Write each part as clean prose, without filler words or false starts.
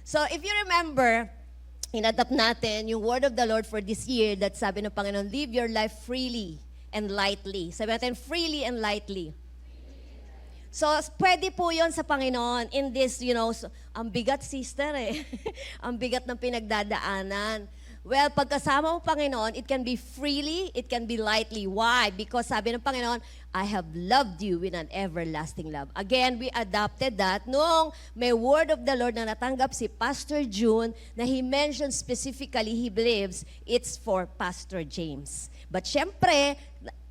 So if you remember, inadapt natin yung word of the Lord for this year that sabi ng Panginoon, live your life freely and lightly. Sabi natin, freely and lightly. So, pwede po yon sa Panginoon in this, ang bigat, sister eh. Ang bigat ng pinagdadaanan. Well, pagkasama mo, Panginoon, it can be freely, it can be lightly. Why? Because sabi ng Panginoon, I have loved you with an everlasting love. Again, we adopted that noong may word of the Lord na natanggap si Pastor June na he mentioned specifically, he believes, it's for Pastor James. But syempre,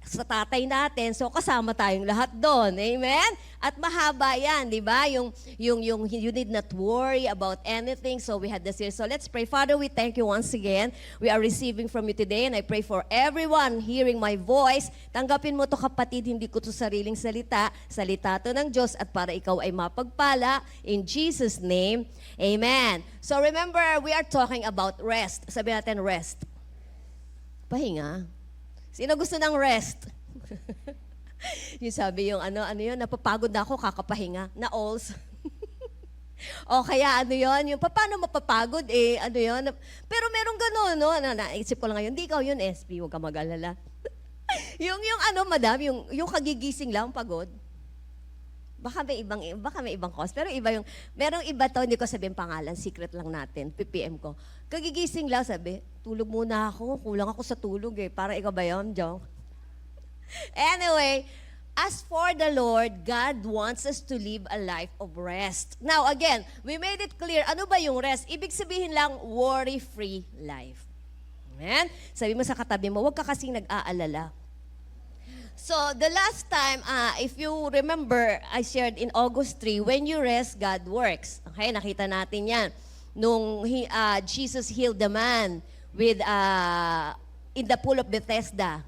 sa tatay natin, so kasama tayong lahat doon. Amen? At mahaba yan, di ba? Yung you need not worry about anything. So we had this here. So let's pray. Father, we thank you once again. We are receiving from you today and I pray for everyone hearing my voice. Tanggapin mo to kapatid, hindi ko to sariling salita. Salita to ng Diyos at para ikaw ay mapagpala. In Jesus' name, amen. So remember, we are talking about rest. Sabi natin rest. Pahinga. Sino gusto ng rest? Yung sabi yung ano yun, napapagod na ako, kakapahinga, na alls. O kaya yung paano mapapagod yun. Pero merong gano'n, no? Naisip ko lang ngayon, hindi ikaw yun, SP, huwag ka mag-alala. yung madam, yung kagigising lang, pagod. Baka may ibang cause. Pero merong iba to, hindi ko sabihin pangalan, secret lang natin, PPM ko. Kagigising lang, sabi, tulog muna ako, kulang ako sa tulog para ikaw ba yun, Jong? Anyway, as for the Lord, God wants us to live a life of rest. Now again, we made it clear, ano ba yung rest? Ibig sabihin lang, worry-free life. Amen? Sabi mo sa katabi mo, huwag ka kasing nag-aalala. So, the last time, if you remember, I shared in August 3, when you rest, God works. Okay, nakita natin yan. Nung Jesus healed the man with, in the pool of Bethesda,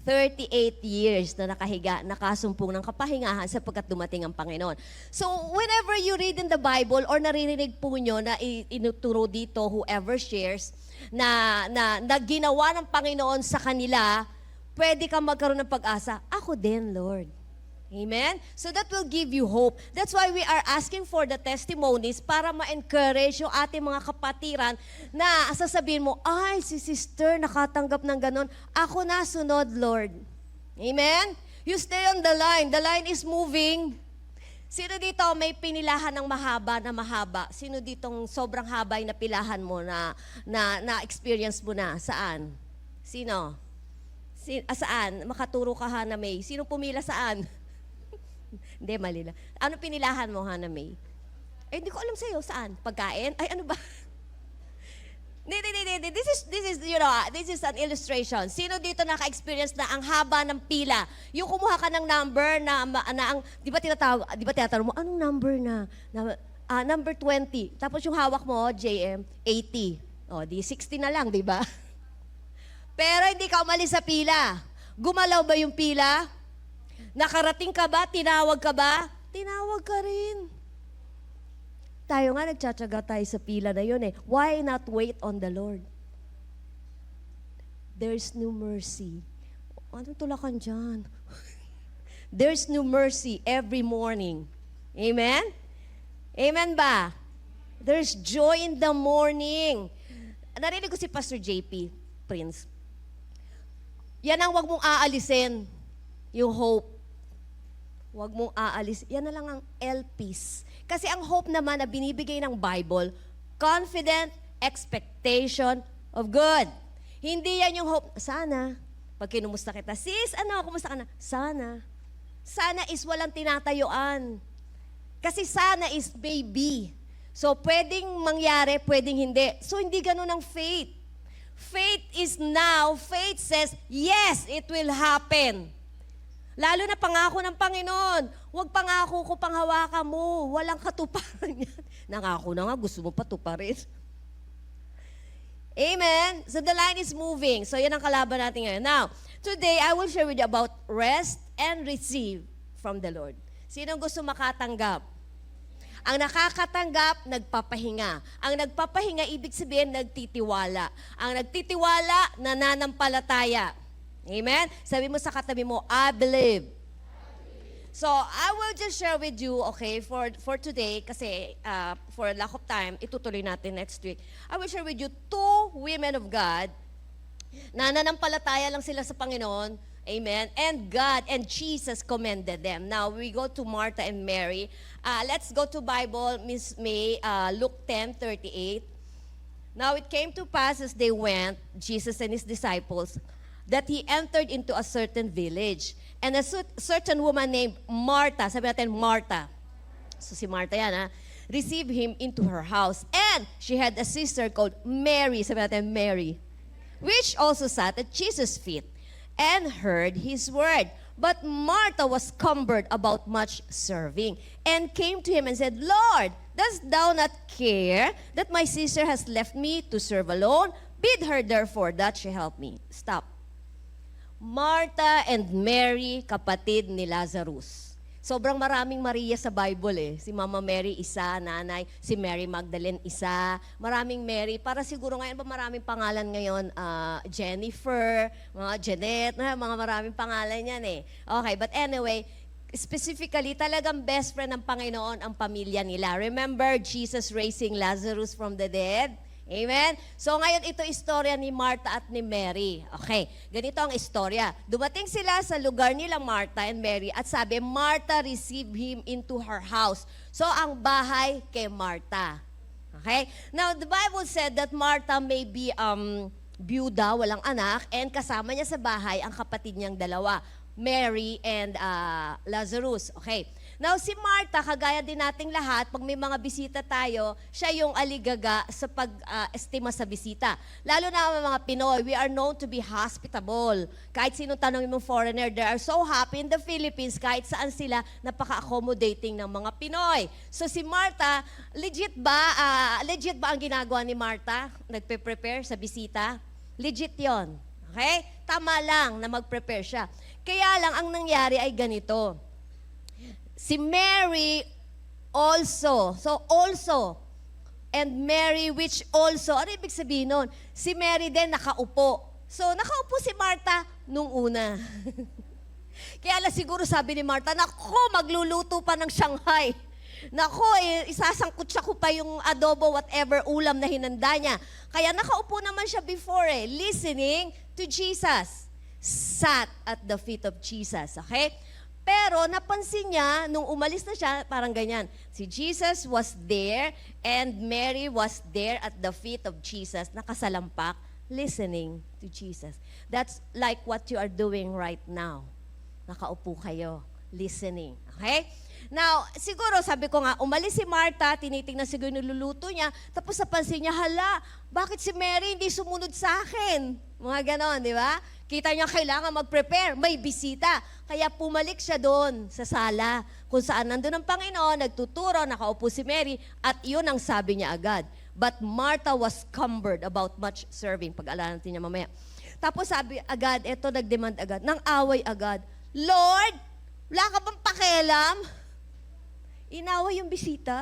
38 years na nakahiga, nakasumpong ng kapahingahan sapagkat dumating ang Panginoon. So, whenever you read in the Bible or naririnig po nyo na inuturo dito, whoever shares, na ginawa ng Panginoon sa kanila, pwede kang magkaroon ng pag-asa. Ako din, Lord. Amen? So that will give you hope. That's why we are asking for the testimonies para ma-encourage yung ating mga kapatiran na sasabihin mo, ay, si sister nakatanggap ng ganon. Ako na, sunod, Lord. Amen? You stay on the line. The line is moving. Sino dito may pinilahan ng mahaba na mahaba? Sino ditong sobrang haba yung napilahan mo na-experience mo na? Saan? Sino? Saan? Makaturo ka, Hana May. Sino pumila saan? Hindi, mali lang. Ano pinilahan mo, Hana May? Hindi ko alam sa'yo. Saan? Pagkain? Ay, ano ba? Hindi. This is an illustration. Sino dito naka-experience na ang haba ng pila? Yung kumuha ka ng number di ba tinatawag mo, anong number na number 20. Tapos yung hawak mo, JM, 80. O, di 60 na lang, di ba? Pero hindi ka umalis sa pila. Gumalaw ba yung pila? Nakarating ka ba? Tinawag ka ba? Tinawag ka rin. Tayo nga, nagtsatsaga tayo sa pila na yun eh. Why not wait on the Lord? There's new mercy. Anong tulakan dyan? There's new mercy every morning. Amen? Amen ba? There's joy in the morning. Narinig ko si Pastor JP Prince. Yan ang wag mong aalisin. Yung hope. Huwag mong aalis. Yan na lang ang LPs. Kasi ang hope naman na binibigay ng Bible, confident expectation of good. Hindi yan yung hope. Sana. Pag kinumusta kita, sis, kumusta ka na? Sana. Sana is walang tinatayuan. Kasi sana is maybe. So, pwedeng mangyari, pwedeng hindi. So, hindi ganun ang faith. Faith is now. Faith says, yes, it will happen. Lalo na pangako ng Panginoon. Huwag pangako ko panghawakan mo. Walang katuparan yan. Nangako na nga, gusto mo patuparin. Amen? So the line is moving. So yan ang kalaban natin ngayon. Now, today I will share with you about rest and receive from the Lord. Sino gusto makatanggap? Ang nakakatanggap, nagpapahinga. Ang nagpapahinga, ibig sabihin, nagtitiwala. Ang nagtitiwala, nananampalataya. Amen? Sabi mo sa katabi mo, I believe. So, I will just share with you, okay, for today, kasi for lack of time, itutuloy natin next week. I will share with you two women of God na nanampalataya lang sila sa Panginoon. Amen. And God and Jesus commended them. Now, we go to Martha and Mary. Let's go to Bible, Miss May, Luke 10:38. Now, it came to pass as they went, Jesus and his disciples, that he entered into a certain village. And a certain woman named Martha, sabi natin Martha. So si Martha yan received him into her house. And she had a sister called Mary, sabi natin Mary, which also sat at Jesus' feet and heard his word. But Martha was cumbered about much serving and came to him and said, Lord, dost thou not care that my sister has left me to serve alone? Bid her therefore that she help me. Stop. Martha and Mary, kapatid ni Lazarus. Sobrang maraming Maria sa Bible Si Mama Mary, isa, nanay. Si Mary Magdalene, isa. Maraming Mary. Para siguro ngayon, maraming pangalan ngayon. Jennifer, mga Janet, mga maraming pangalan yan Okay, but anyway, specifically, talagang best friend ng Panginoon ang pamilya nila. Remember Jesus raising Lazarus from the dead? Amen? So ngayon, ito istorya ni Martha at ni Mary. Okay, ganito ang istorya. Dumating sila sa lugar nila, Martha and Mary, at sabi, Martha received him into her house. So ang bahay kay Martha. Okay? Now, the Bible said that Martha may be byuda, walang anak, and kasama niya sa bahay ang kapatid niyang dalawa, Mary and Lazarus. Okay. Now, si Martha, kagaya din nating lahat, pag may mga bisita tayo, siya yung aligaga sa pag-estima sa bisita. Lalo na mga Pinoy, we are known to be hospitable. Kahit sino tanongin mo foreigner, they are so happy in the Philippines, kahit saan sila, napaka-accommodating ng mga Pinoy. So si Martha, legit ba ang ginagawa ni Martha? Nagpe-prepare sa bisita? Legit yon. Okay? Tama lang na mag-prepare siya. Kaya lang, ang nangyari ay ganito. Si Mary also. So, also. And Mary which also. Ano ibig sabihin nun? Si Mary din nakaupo. So, nakaupo si Martha nung una. Kaya lang siguro sabi ni Martha, naku, magluluto pa ng Shanghai. Naku, isasangkutsa ko pa yung adobo, whatever ulam na hinanda niya. Kaya nakaupo naman siya before listening to Jesus. Sat at the feet of Jesus. Okay? Pero napansin niya, nung umalis na siya, parang ganyan. Si Jesus was there and Mary was there at the feet of Jesus, nakasalampak, listening to Jesus. That's like what you are doing right now. Nakaupo kayo, listening. Okay? Now, siguro, sabi ko nga, umalis si Martha, tinitingnan siguro niluluto niya, tapos napansin niya, hala, bakit si Mary hindi sumunod sa akin? Mga ganon, di ba? Kita niya kailangan mag-prepare, may bisita. Kaya pumalik siya doon sa sala, kung saan nandun ang Panginoon, nagtuturo, nakaupo si Mary, at yun ang sabi niya agad. But Martha was cumbered about much serving. Pag-alalan natin niya mamaya. Tapos sabi agad, eto nag-demand agad, nang away agad, Lord, wala ka bang pakialam? Inaway yung bisita.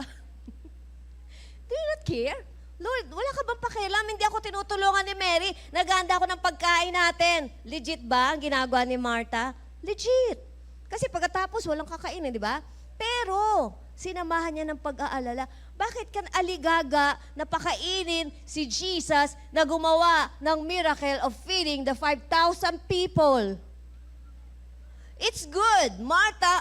Do you not care? Lord, wala ka bang pakialam? Hindi ako tinutulungan ni Mary. Naghahanda ako ng pagkain natin. Legit ba ang ginagawa ni Martha? Legit. Kasi pagkatapos, walang kakainin, di ba? Pero, sinamahan niya ng pag-aalala. Bakit kan aligaga na pakainin si Jesus na gumawa ng miracle of feeding the 5,000 people? It's good.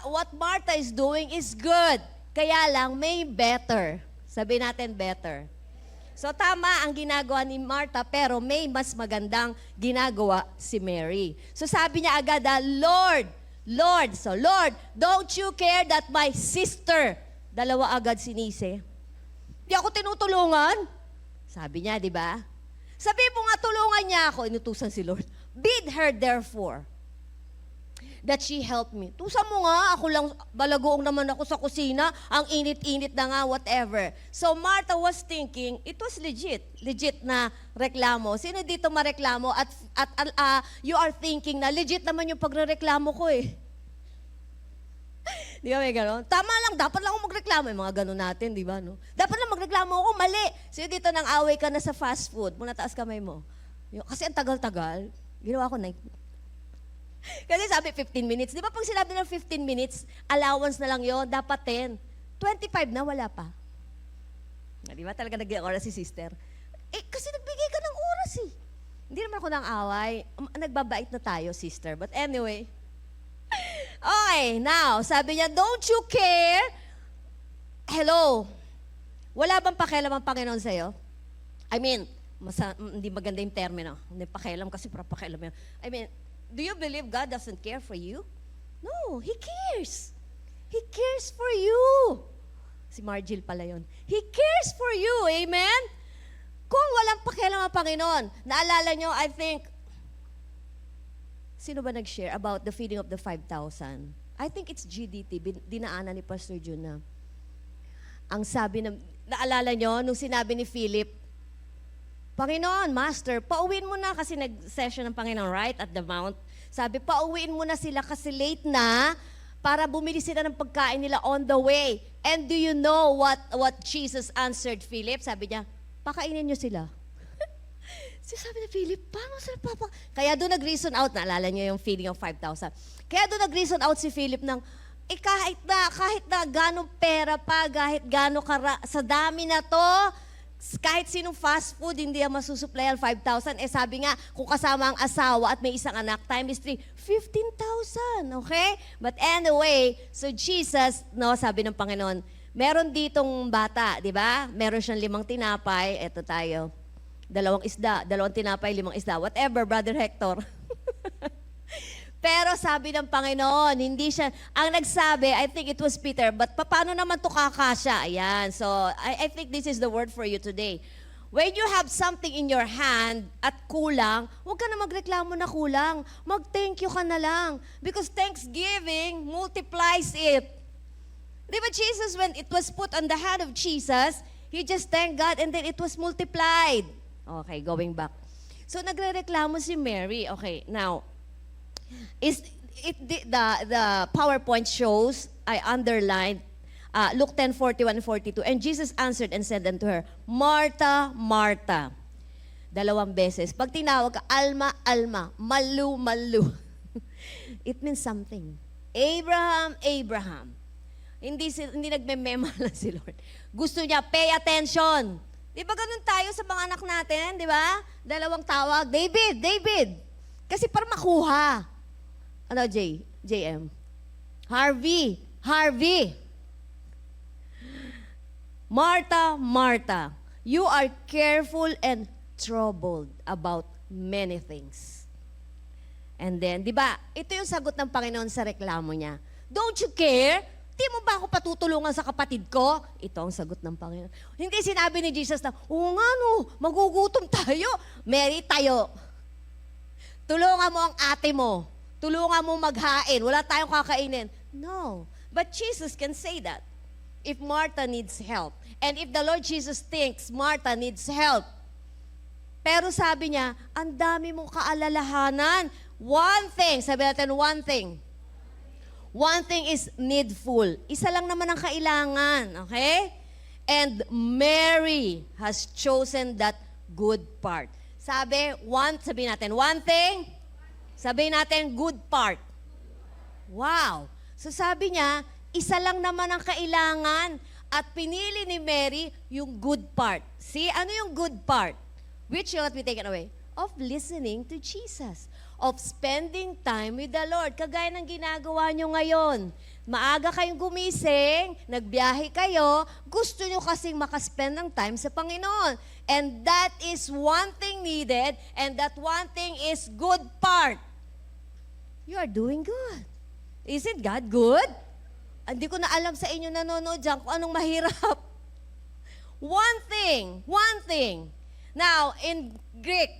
What Martha is doing is good. Kaya lang, may better. Sabi natin better. So tama ang ginagawa ni Martha, pero may mas magandang ginagawa si Mary. So sabi niya agad, Lord, don't you care that my sister, dalawa agad sinisi. Di ako tinutulungan. Sabi niya, di ba? Sabi mo nga, tulungan niya ako. Inutusan si Lord. Bid her therefore that she helped me. Tusa mo nga, ako lang, balagoong naman ako sa kusina, ang init-init na nga, whatever. So Martha was thinking, it was legit na reklamo. Sino dito mareklamo at you are thinking na legit naman yung pagrereklamo ko Di ba may gano'n? Tama lang, dapat lang ako magreklamo. Yung mga gano'n natin, di ba? No? Dapat lang magreklamo ako, mali. Sino dito nang away ka na sa fast food? Muna taas kamay mo. Kasi ang tagal-tagal, ginawa ko na Kasi sabi 15 minutes. Di ba pag sinabi ng 15 minutes, allowance na lang yon, dapat 10. 25 na, wala pa. Di ba talaga nag-oras si sister? Kasi nagbigay ka ng oras eh. Hindi naman ako nang away. Nagbabait na tayo, sister. But anyway. Okay, now, sabi niya, don't you care? Hello. Wala bang pakialam ang Panginoon sa'yo? I mean, hindi maganda yung termino. Hindi pakialam kasi para pakialam yun. I mean, do you believe God doesn't care for you? No, He cares. He cares for you. Si Margil pala yun. He cares for you. Amen? Kung walang pakialam ang Panginoon, naalala nyo, I think, sino ba nag-share about the feeding of the 5,000? I think it's GDT, dinaanan ni Pastor Jun na. Ang sabi ng, naalala nyo, nung sinabi ni Philip, Panginoon, Master, pauwiin mo na kasi nag-session ng Panginoon, right, at the mount. Sabi, pauwiin mo na sila kasi late na para bumili sila ng pagkain nila on the way. And do you know what Jesus answered Philip? Sabi niya, pakainin niyo sila. Sabi ni Philip, paano sila papa? Kaya doon nag-reason out, naalala niyo yung feeding of 5,000. Kaya doon nag-reason out si Philip ng, kahit na gano'ng pera pa, kahit gano'ng sa dami na to, kahit sinong fast food, hindi ang masusuplayan 5,000. Sabi nga, kung kasama ang asawa at may isang anak, times 3, 15,000. Okay? But anyway, so Jesus, sabi ng Panginoon, meron ditong bata, di ba? Meron siyang 5 tinapay. Eto tayo. 2 isda, 2 tinapay, 5 isda. Whatever, Brother Hector. Pero sabi ng Panginoon, hindi siya, ang nagsabi, I think it was Peter, but paano naman to kakasya? Ayan, so I think this is the word for you today. When you have something in your hand at kulang, huwag ka na magreklamo na kulang. Mag-thank you ka na lang. Because thanksgiving multiplies it. Di ba Jesus, when it was put on the hand of Jesus, He just thanked God and then it was multiplied. Okay, going back. So nagre-reklamo si Mary. Okay, now, the PowerPoint shows, I underlined, Luke 10:41-42. And Jesus answered and said unto her, Martha, Martha. 2 beses. Pag tinawag ka, Alma, Alma, Malu, Malu. It means something. Abraham, Abraham. Hindi nagme-mema lang si Lord. Gusto niya, pay attention. Di ba ganun tayo sa mga anak natin, di ba? 2 tawag, David, David. Kasi para makuha. Ano, JM? Harvey, Harvey. Martha, Martha, you are careful and troubled about many things. And then, di ba, ito yung sagot ng Panginoon sa reklamo niya. Don't you care? Di mo ba ako patutulungan sa kapatid ko? Ito ang sagot ng Panginoon. Hindi sinabi ni Jesus na, oo nga no, magugutom tayo. Mary, tayo. Tulungan mo ang ate mo. Tulungan mo maghain. Wala tayong kakainin. No. But Jesus can say that. If Martha needs help. And if the Lord Jesus thinks Martha needs help. Pero sabi niya, ang dami mong kaalalahanan. One thing, sabi natin, one thing. One thing is needful. Isa lang naman ang kailangan, okay? And Mary has chosen that good part. Sabihin natin, one thing. Sabihin natin, good part. Wow. So sabi niya, isa lang naman ang kailangan at pinili ni Mary yung good part. See, ano yung good part? Which will not be taken away? Of listening to Jesus. Of spending time with the Lord. Kagaya ng ginagawa nyo ngayon. Maaga kayong gumising, nagbiyahe kayo, gusto nyo kasing makaspend ng time sa Panginoon. And that is one thing needed, and that one thing is good part. You are doing good. Isn't God good? Hindi ko na alam sa inyo nanonood dyan kung anong mahirap. One thing. Now, in Greek,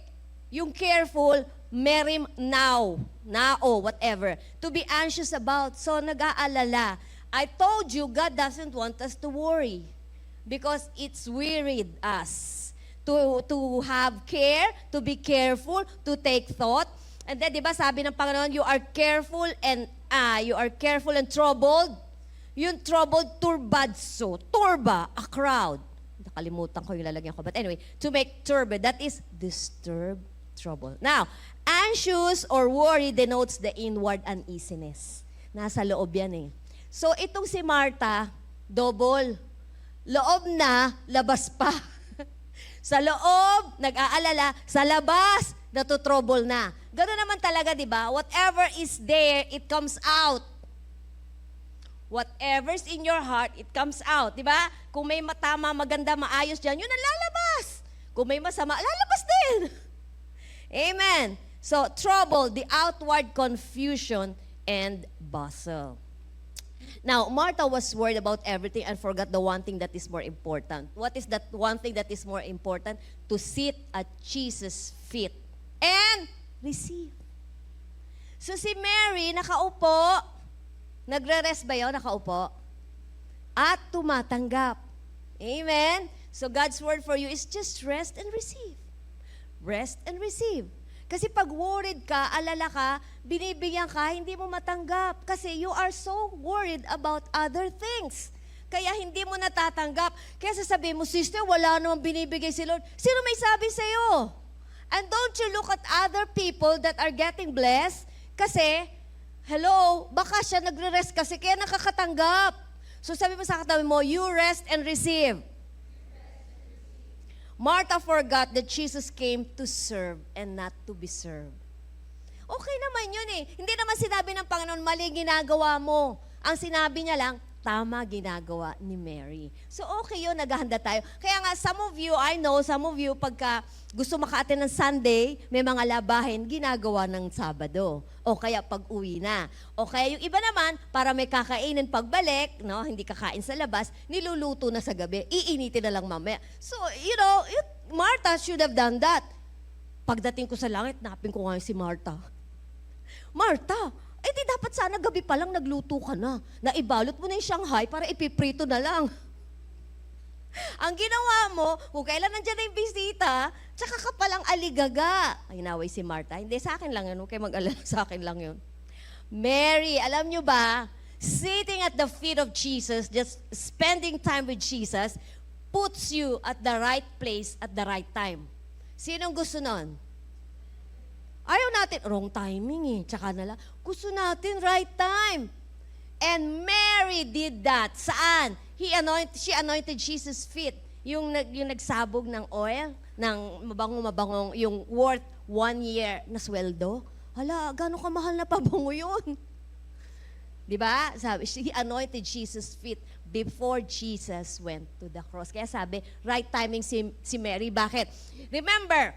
yung careful, merim now, nao, whatever. To be anxious about. So, nag-aalala. I told you, God doesn't want us to worry. Because it's wearied us. To have care, to be careful, to take thought. And then, di ba, sabi ng Panginoon, you are careful and troubled. Yung troubled, turbadso. Turba, a crowd. Nakalimutan ko yung lalagyan ko. But anyway, to make turbid, that is disturbed trouble. Now, anxious or worry denotes the inward uneasiness. Nasa loob yan eh. So, itong si Martha, double. Loob na, labas pa. Sa loob, nag-aalala. Sa labas, natutrouble na. Ganoon naman talaga, di ba? Whatever is there, it comes out. Whatever's in your heart, it comes out. Di ba? Kung may matama, maganda, maayos dyan, yun ang lalabas. Kung may masama, lalabas din. Amen. So, trouble, the outward confusion and bustle. Now, Martha was worried about everything and forgot the one thing that is more important. What is that one thing that is more important? To sit at Jesus' feet and receive. So si Mary, nakaupo. Nagre-rest ba yun? Nakaupo. At tumatanggap. Amen? So God's word for you is just rest and receive. Rest and receive. Kasi pag worried ka, alala ka, binibigyan ka, hindi mo matanggap. Kasi you are so worried about other things. Kaya hindi mo natatanggap. Kaya sasabihin mo, sister, wala namang binibigay si Lord. Sino may sabi sa'yo? And don't you look at other people that are getting blessed? Kasi, hello, baka siya nagre-rest kasi kaya nakakatanggap. So sabi mo sa katabi mo, you rest and receive. Martha forgot that Jesus came to serve and not to be served. Okay naman yun eh. Hindi naman sinabi ng Panginoon, mali ginagawa mo. Ang sinabi niya lang, tama ginagawa ni Mary. So okay yun, naghahanda tayo. Kaya nga, some of you, I know, some of you, pagka gusto maka-attend ng Sunday, may mga labahin, ginagawa ng Sabado. O kaya pag-uwi na. O kaya yung iba naman, para may kakainin pagbalik, no, hindi kakain sa labas, niluluto na sa gabi, iinitin na lang mamaya. So, you know, Martha should have done that. Pagdating ko sa langit, napin ko nga si Martha. Martha, di dapat sana gabi pa lang nagluto ka na. Naibalot mo na yung Shanghai para ipiprito na lang. Ang ginawa mo, kung kailan nandiyan na yung bisita, tsaka ka palang aligaga. Ay, naway si Martha. Hindi, sa akin lang yun. Okay, mag-alala, sa akin lang yun. Mary, alam nyo ba, sitting at the feet of Jesus, just spending time with Jesus, puts you at the right place at the right time. Sinong gusto nun? Ayaw natin, wrong timing eh. Tsaka nala, gusto natin right time. And Mary did that. Saan? She anointed Jesus' feet. Yung nagsabog ng oil, ng mabangong, yung worth 1 year na sweldo. Hala, gano'ng kamahal na pabango yun? Diba? Sabi, he anointed Jesus' feet before Jesus went to the cross. Kaya sabi, right timing si Mary. Bakit? Remember,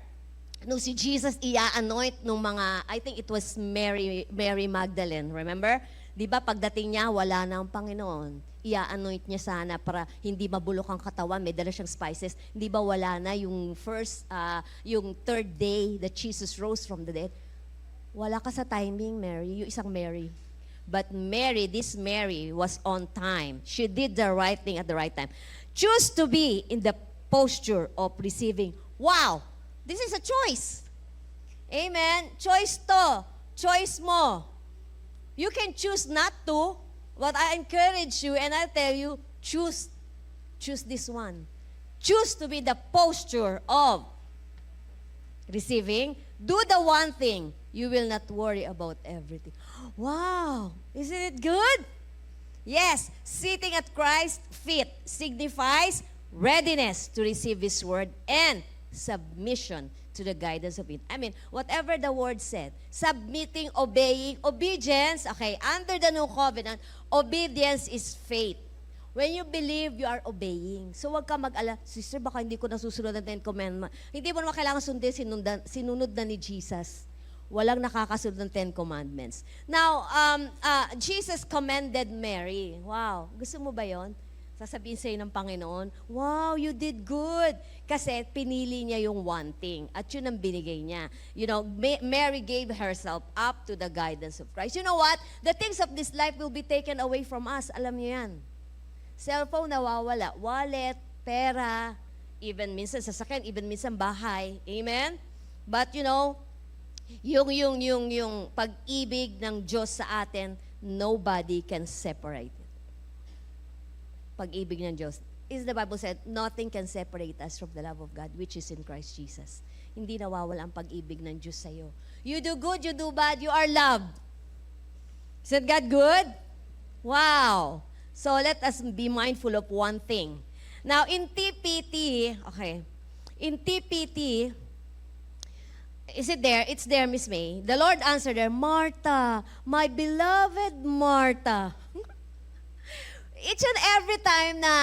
nung si Jesus i-anoint nung mga, I think it was Mary Magdalene, remember? Di ba pagdating niya, wala na ang Panginoon. I-anoint niya sana para hindi mabulok ang katawan, may dala siyang spices. Di ba wala na yung yung third day that Jesus rose from the dead? Wala ka sa timing, Mary, yung isang Mary. But Mary, this Mary was on time. She did the right thing at the right time. Choose to be in the posture of receiving. Wow! This is a choice. Amen? Choice to. Choice mo. You can choose not to, but I encourage you and I tell you, choose this one. Choose to be the posture of receiving. Do the one thing. You will not worry about everything. Wow! Isn't it good? Yes, sitting at Christ's feet signifies readiness to receive His word and submission to the guidance of it. I mean, whatever the word said, submitting, obeying, obedience, okay, under the new covenant, obedience is faith. When you believe, you are obeying. So wag ka mag-ala, sister, baka hindi ko nasusunod ang 10 Commandments. Hindi mo naman kailangan sundin, sinunod na ni Jesus. Walang nakakasunod ng 10 Commandments. Now, Jesus commended Mary. Wow, gusto mo ba yon? Sasabihin sa'yo ng Panginoon, wow, you did good. Kasi pinili niya yung one thing. At yun ang binigay niya. You know, Mary gave herself up to the guidance of Christ. You know what? The things of this life will be taken away from us. Alam niyo yan. Cellphone nawawala. Wallet, pera, even minsan sasakyan, even minsan bahay. Amen? But you know, yung pag-ibig ng Diyos sa atin, nobody can separate it. Pag-ibig ng Diyos. is the Bible said, nothing can separate us from the love of God, which is in Christ Jesus. Hindi nawawala ang pag-ibig ng Diyos sa'yo. You do good, you do bad, you are loved. Isn't God good? Wow. So let us be mindful of one thing. Now, in TPT, okay, in TPT, is it there? It's there, Miss May. The Lord answered her, Martha, my beloved Martha. Each and every time na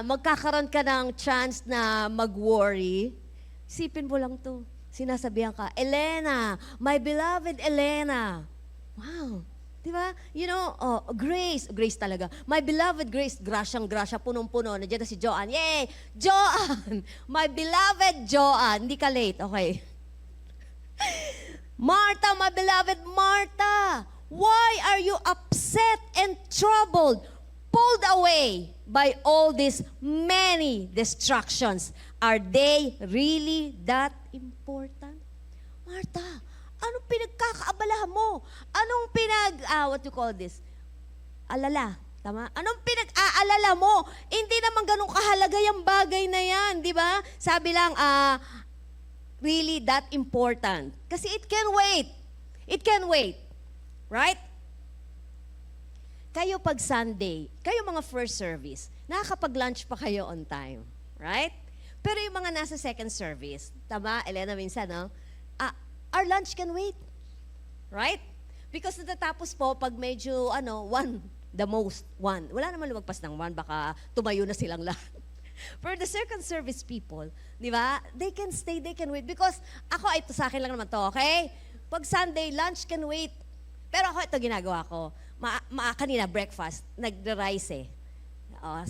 magkakaroon ka ng chance na mag-worry, isipin mo lang to. Sinasabihan ka, Elena, my beloved Elena. Wow. Di ba? You know, Grace talaga. My beloved Grace, grasyang-grasya, punong-puno. Nandiyan na si Joanne. Yay! Joanne! My beloved Joanne. Hindi ka late, okay. Martha, my beloved Martha, why are you upset and troubled, pulled away by all these many distractions? Are they really that important? Martha, anong pinagkakaabalahan mo? Anong what you call this? Alala. Tama? Anong pinag-aalala mo? Hindi naman ganun kahalaga yung bagay na yan, di ba? Sabi lang, really that important. Kasi it can wait. It can wait. Right? Kayo pag Sunday, kayo mga first service, nakakapag-lunch pa kayo on time. Right? Pero yung mga nasa second service, tama, Elena, minsan, no? Our lunch can wait. Right? Because natatapos po, pag medyo, the most, one. Wala naman lumagpas ng one, baka tumayo na silang lahat. For the second service people, di ba? They can stay, they can wait. Because ako, ito sa akin lang naman to, okay? Pag Sunday, lunch can wait. Pero ako, ito ginagawa ko. Kanina, breakfast, nag-rice eh.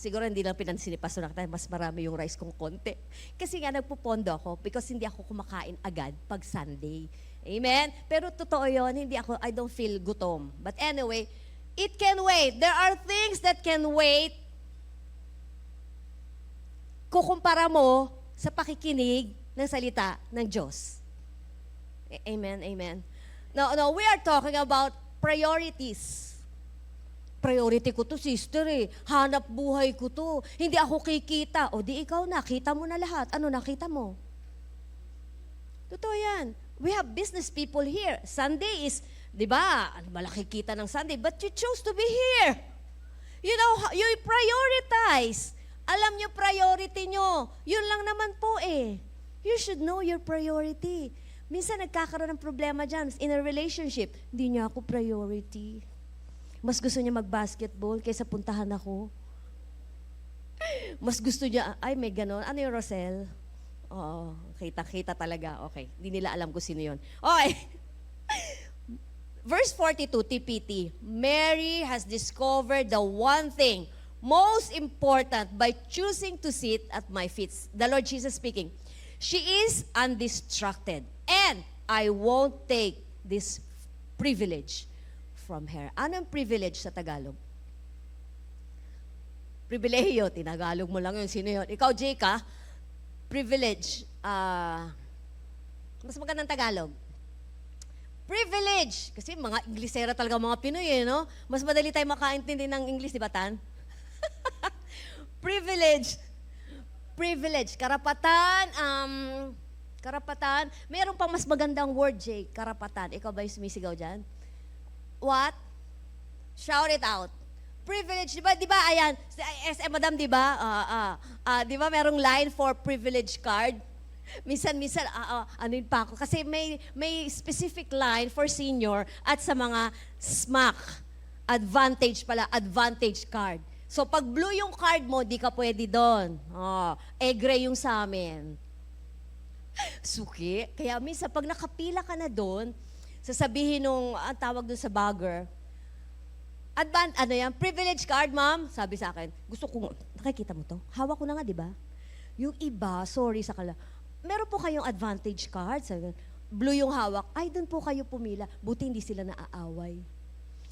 Siguro hindi lang pinansin ni Pastor Nakta, mas marami yung rice kong konti. Kasi nga, nagpupondo ako because hindi ako kumakain agad pag Sunday. Amen? Pero totoo yun, I don't feel gutom. But anyway, it can wait. There are things that can wait kukumpara mo sa pakikinig ng salita ng Diyos. Amen, amen. No, we are talking about priorities. Priority ko to, sister eh. Hanap buhay ko to. Hindi ako kikita. O di ikaw na, kita mo na lahat. Ano nakita mo? Totoo yan. We have business people here. Sunday is, di ba, malaki kita ng Sunday, but you chose to be here. You know, you prioritize. Alam nyo priority nyo. Yun lang naman po eh. You should know your priority. Minsan nagkakaroon ng problema dyan. In a relationship, hindi niya ako priority. Mas gusto niya mag-basketball kaysa puntahan ako. Mas gusto niya, ay may ganon. Ano yung Rosel? Oo, kita talaga. Okay, hindi nila alam kung sino yun. Okay. Verse 42, TPT. Mary has discovered the one thing most important by choosing to sit at my feet. The Lord Jesus speaking. She is undistracted, and I won't take this privilege from her. Anong privilege sa Tagalog? Pribilehiyo, tinagalog mo lang yun. Sino yun? Ikaw, Jake, ha? Privilege. Mas magandang Tagalog. Privilege. Kasi mga Inglesera talaga mga Pinoy, eh, no? Mas madali tayo makaintindi ng English, di ba, Tan? Privilege. Privilege. Karapatan. Karapatan. Mayroon pang mas magandang word, Jake. Karapatan. Ikaw ba yung sumisigaw dyan? What? Shout it out. Privilege. Di ba, ayan. SM, madam, di ba? Di ba merong line for privilege card? Minsan, ano yun pa ako? Kasi may specific line for senior at sa mga SMAC. Advantage pala, advantage card. So, pag blue yung card mo, di ka pwede doon. Gray yung sa amin. Suki. Kaya minsan, pag nakapila ka na doon, sasabihin nung, ang tawag doon sa bagger, privilege card, ma'am? Sabi sa akin, gusto ko, nakikita mo to? Hawak ko na nga, di ba? Yung iba, sorry sa kala, meron po kayong advantage card? Sabi, blue yung hawak. Ay, doon po kayo pumila. Buti hindi sila naaaway.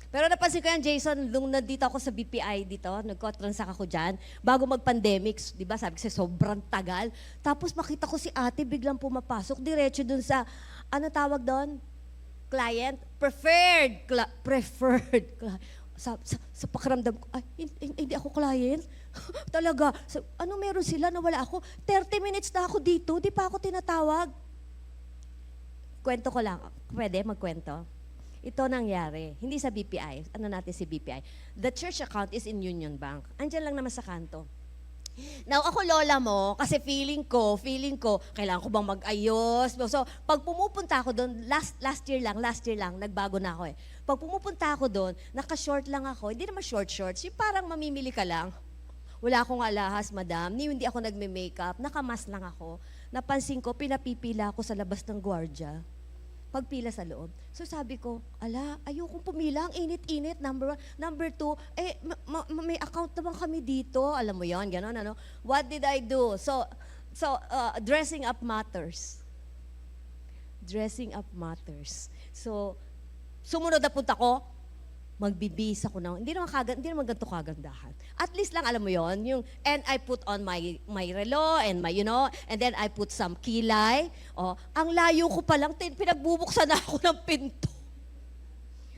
Pero napansin ko yan, Jason, nung nandito ako sa BPI dito, nagko-transact ako dyan, bago mag-pandemics, di ba, sabi ko sobrang tagal. Tapos makita ko si ate, biglang pumapasok, diretso dun sa, ano tawag doon? Client? Preferred. sa pakiramdam ko, ay, hindi ako client. Talaga, ano meron sila na wala ako? 30 minutes na ako dito, di pa ako tinatawag. Kwento ko lang. Pwede magkwento? Ito nangyari. Hindi sa BPI. Ano natin si BPI? The church account is in Union Bank. Andyan lang naman sa kanto. Now, ako lola mo, kasi feeling ko, kailangan ko bang mag-ayos? So, pag pumupunta ako doon, last year lang, nagbago na ako eh. Pag pumupunta ako doon, naka-short lang ako, hindi naman shorts, yung parang mamimili ka lang. Wala akong alahas, madam. Hindi ako nagme-makeup, nakamas lang ako. Napansin ko, pinapipila ako sa labas ng gwardya. Pagpila sa loob. So sabi ko, ayokong pumila, ang init-init, number 1. Number 2, may account naman kami dito. Alam mo yon, gano'n, ano? What did I do? So dressing up matters. Dressing up matters. So, sumunod na punta ko, magbibis ako na, hindi naman ganito kagandahan. At least lang, alam mo yon, and I put on my relo, and and then I put some kilay. Ang layo ko pa lang, pinagbubuksan na ako ng pinto.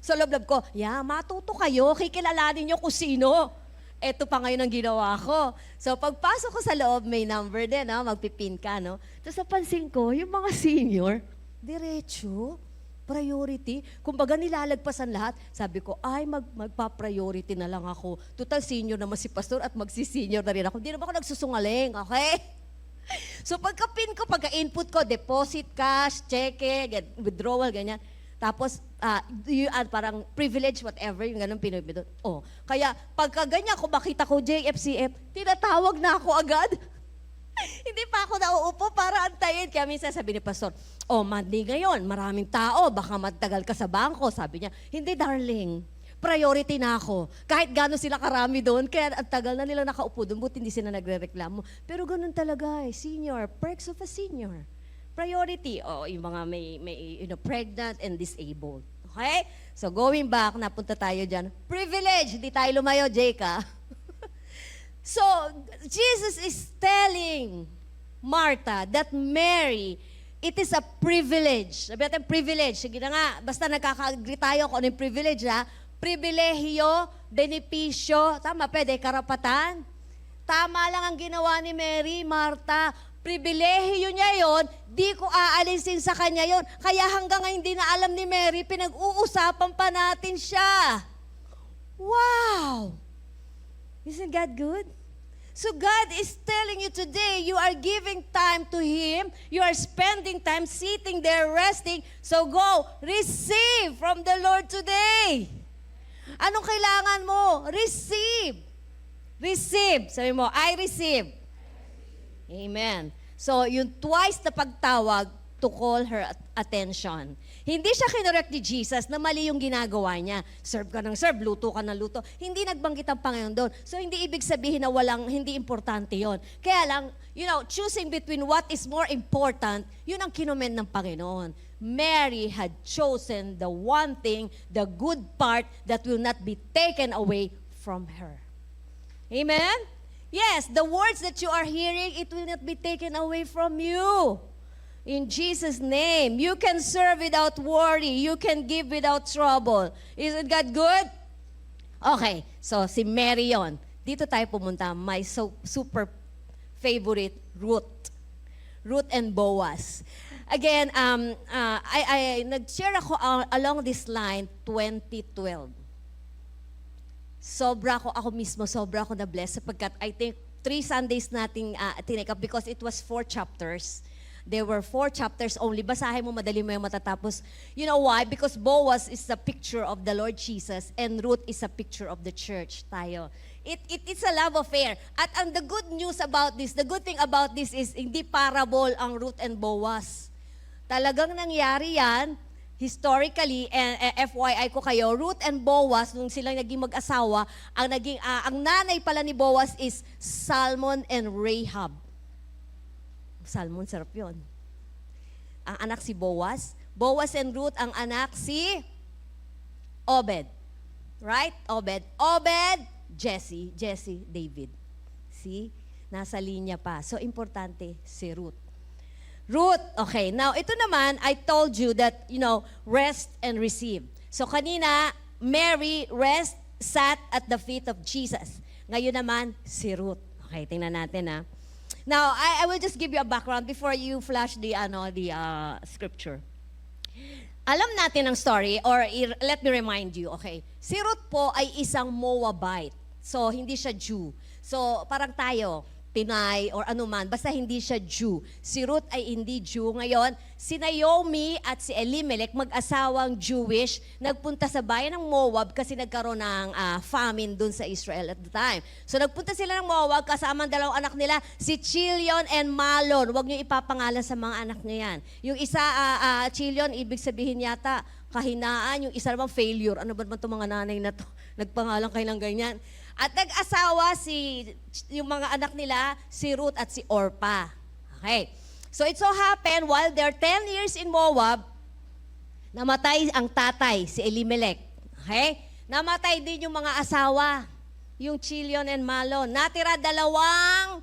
So, loob ko, matuto kayo, kikilalanin nyo kung sino. Ito pa ngayon ang ginawa ko. So, pagpasok ko sa loob, may number din, magpipin ka, no? Tapos napansin ko, yung mga senior, diretso, priority. Kumbaga nilalagpasan lahat. Sabi ko, magpa-priority na lang ako. Total senior naman si pastor at magsi-senior na rin ako. Hindi naman ako nagsusungaling, okay? So pagka-pin ko, pagka-input ko, deposit, cash, cheque, withdrawal, ganyan. Tapos, parang privilege, whatever, yung ganun pinipindot. Kaya pagka ganyan, kung makita ko JFCF, tinatawag na ako agad. Hindi pa ako nauupo para antayin. Kaya minsan sabi ni pastor, Monday ngayon, maraming tao, baka matagal ka sa bangko. Sabi niya, hindi darling, priority na ako. Kahit gano'n sila karami doon, kaya ang tagal na nila nakaupo doon, buti hindi sila nagre-reklamo. Pero ganun talaga senior, perks of a senior. Priority, yung mga may pregnant and disabled. Okay? So going back, napunta tayo dyan. Privilege, hindi tayo lumayo, Jake, So, Jesus is telling Martha that Mary, it is a privilege. Sabi natin, privilege. Sige na nga, basta nagkaka-agree tayo kung ano yung privilege, pribilehiyo, benepisyo, tama, pwede, karapatan. Tama lang ang ginawa ni Mary, Martha. Pribilehiyo niya yon, di ko aalisin sa kanya yon. Kaya hanggang ngayon hindi na alam ni Mary, pinag-uusapan pa natin siya. Wow! Isn't God good? So God is telling you today, you are giving time to Him, you are spending time sitting there resting, so go, receive from the Lord today. Anong kailangan mo? Receive. Receive. Sabi mo, I receive. Amen. So, yung twice na pagtawag to call her attention. Hindi siya kinorek ni Jesus na mali yung ginagawa niya. Serve ka ng serve, luto ka ng luto. Hindi nagbanggit ang Panginoon doon. So, hindi ibig sabihin na hindi importante yon. Kaya lang, choosing between what is more important, yun ang kinoment ng Panginoon. Mary had chosen the one thing, the good part that will not be taken away from her. Amen? Yes, the words that you are hearing, it will not be taken away from you. In Jesus' name, you can serve without worry. You can give without trouble. Isn't God good? Okay, so si Mary yon. Dito tayo pumunta. My super favorite, Ruth. Ruth and Boaz. Again, I nag-share ako along this line 2012. Sobra ako na-bless sapagkat I think 3 Sundays nating tinake up because it was 4 chapters. There were 4 chapters only. Basahin mo, madali mo yung matatapos. You know why? Because Boaz is a picture of the Lord Jesus and Ruth is a picture of the church. Tayo. It's a love affair. At the good news about this, the good thing about this is hindi parable ang Ruth and Boaz. Talagang nangyari yan, historically, and FYI ko kayo, Ruth and Boaz, nung silang naging mag-asawa, ang nanay pala ni Boaz is Salmon and Rahab. Salmon, sarap yun. Ang anak si Boaz. Boaz and Ruth, ang anak si Obed. Right? Obed. Obed, Jesse. Jesse, David. See? Nasa linya pa. So, importante si Ruth. Ruth, okay. Now, ito naman, I told you that, rest and receive. So, kanina, Mary, rest, sat at the feet of Jesus. Ngayon naman, si Ruth. Okay, tingnan natin ha. Now, I will just give you a background before you flash the scripture. Alam natin ang story, or let me remind you, okay? Si Ruth po ay isang Moabite. So, hindi siya Jew. So, parang tayo, Pinay or anuman, basta hindi siya Jew. Si Ruth ay hindi Jew. Ngayon, si Naomi at si Elimelech, mag-asawang Jewish, nagpunta sa bayan ng Moab kasi nagkaroon ng famine dun sa Israel at the time. So nagpunta sila ng Moab kasama ang dalawang anak nila, si Chilion and Malon. Huwag niyo ipapangalan sa mga anak niya yan. Yung isa, Chilion, ibig sabihin yata, kahinaan. Yung isa naman, failure. Ano ba naman itong mga nanay na to? Nagpangalan kayo ng ganyan. At nag-asawa yung mga anak nila, si Ruth at si Orpah. Okay. So it so happened, while they're 10 years in Moab, namatay ang tatay, si Elimelech. Okay. Namatay din yung mga asawa, yung Chilion and Malon. Natira dalawang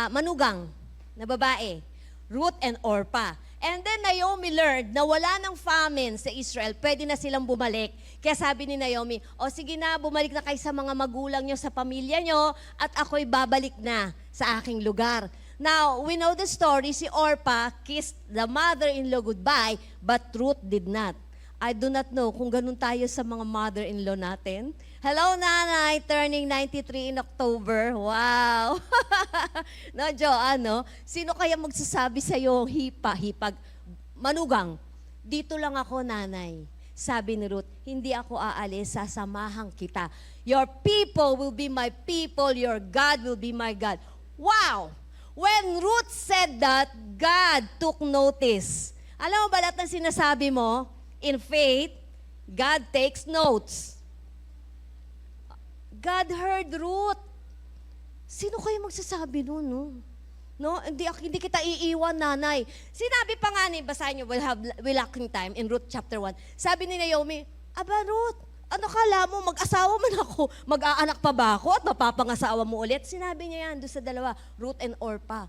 manugang na babae, Ruth and Orpah. And then Naomi learned na wala ng famine sa Israel, pwede na silang bumalik. Kaya sabi ni Naomi, o sige na, bumalik na kayo sa mga magulang nyo, sa pamilya nyo, at ako'y babalik na sa aking lugar. Now, we know the story, si Orpah kissed the mother-in-law goodbye, but Ruth did not. I do not know kung ganun tayo sa mga mother-in-law natin. Hello, nanay, turning 93 in October. Wow! No, Joanne, no? Sino kaya magsasabi sa'yo, hipag, manugang, dito lang ako, nanay. Sabi ni Ruth, hindi ako aalis, sasamahan kita. Your people will be my people, your God will be my God. Wow! When Ruth said that, God took notice. Alam mo ba lahat ng sinasabi mo? In faith, God takes notes. God heard Ruth. Sino kayo magsasabi nun, no? No? Hindi kita iiwan, nanay. Sinabi pa nga ni, basahin niyo, we'll lacking time, in Ruth chapter 1. Sabi ni Naomi, aba Ruth, ano kala mo, mag-asawa man ako, mag-aanak pa ba ako at mapapangasawa mo ulit? Sinabi niya yan doon sa dalawa, Ruth and Orpah.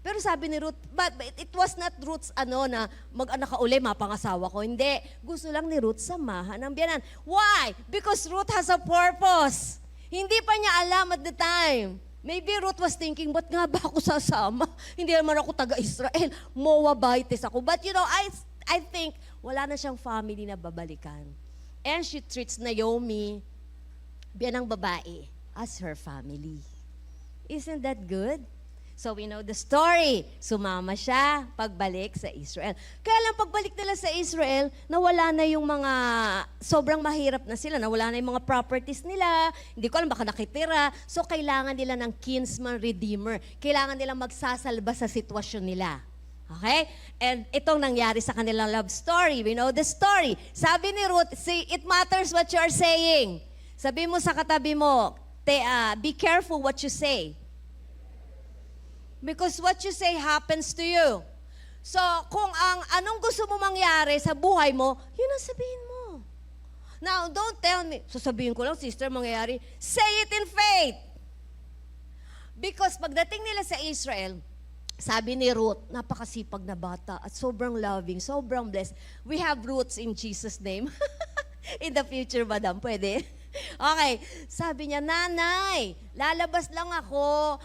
Pero sabi ni Ruth, but it was not Ruth's na mag-anak ka uli, mapangasawa ko. Hindi. Gusto lang ni Ruth samahan ng biyanan. Why? Because Ruth has a purpose. Hindi pa niya alam at the time. Maybe Ruth was thinking, ba't nga ba ako sasama? Hindi naman ako taga-Israel. Moabites ako. But you know, I think wala na siyang family na babalikan. And she treats Naomi, biyanang babae, as her family. Isn't that good? So we know the story. Sumama siya pagbalik sa Israel. Kaya lang pagbalik nila sa Israel, nawala na yung mga, sobrang mahirap na sila, nawala na yung mga properties nila, hindi ko alam, baka nakitira. So kailangan nila ng kinsman redeemer. Kailangan nila magsasalba sa sitwasyon nila. Okay? And itong nangyari sa kanilang love story. We know the story. Sabi ni Ruth, see, it matters what you are saying. Sabi mo sa katabi mo, be careful what you say. Because what you say happens to you. So, kung anong gusto mo mangyari sa buhay mo, yun ang sabihin mo. Now, don't tell me, sasabihin ko lang, sister, mangyayari. Say it in faith. Because pagdating nila sa Israel, sabi ni Ruth, napakasipag na bata at sobrang loving, sobrang blessed. We have roots in Jesus' name. In the future, madam, pwede? Okay, sabi niya, nanay, lalabas lang ako,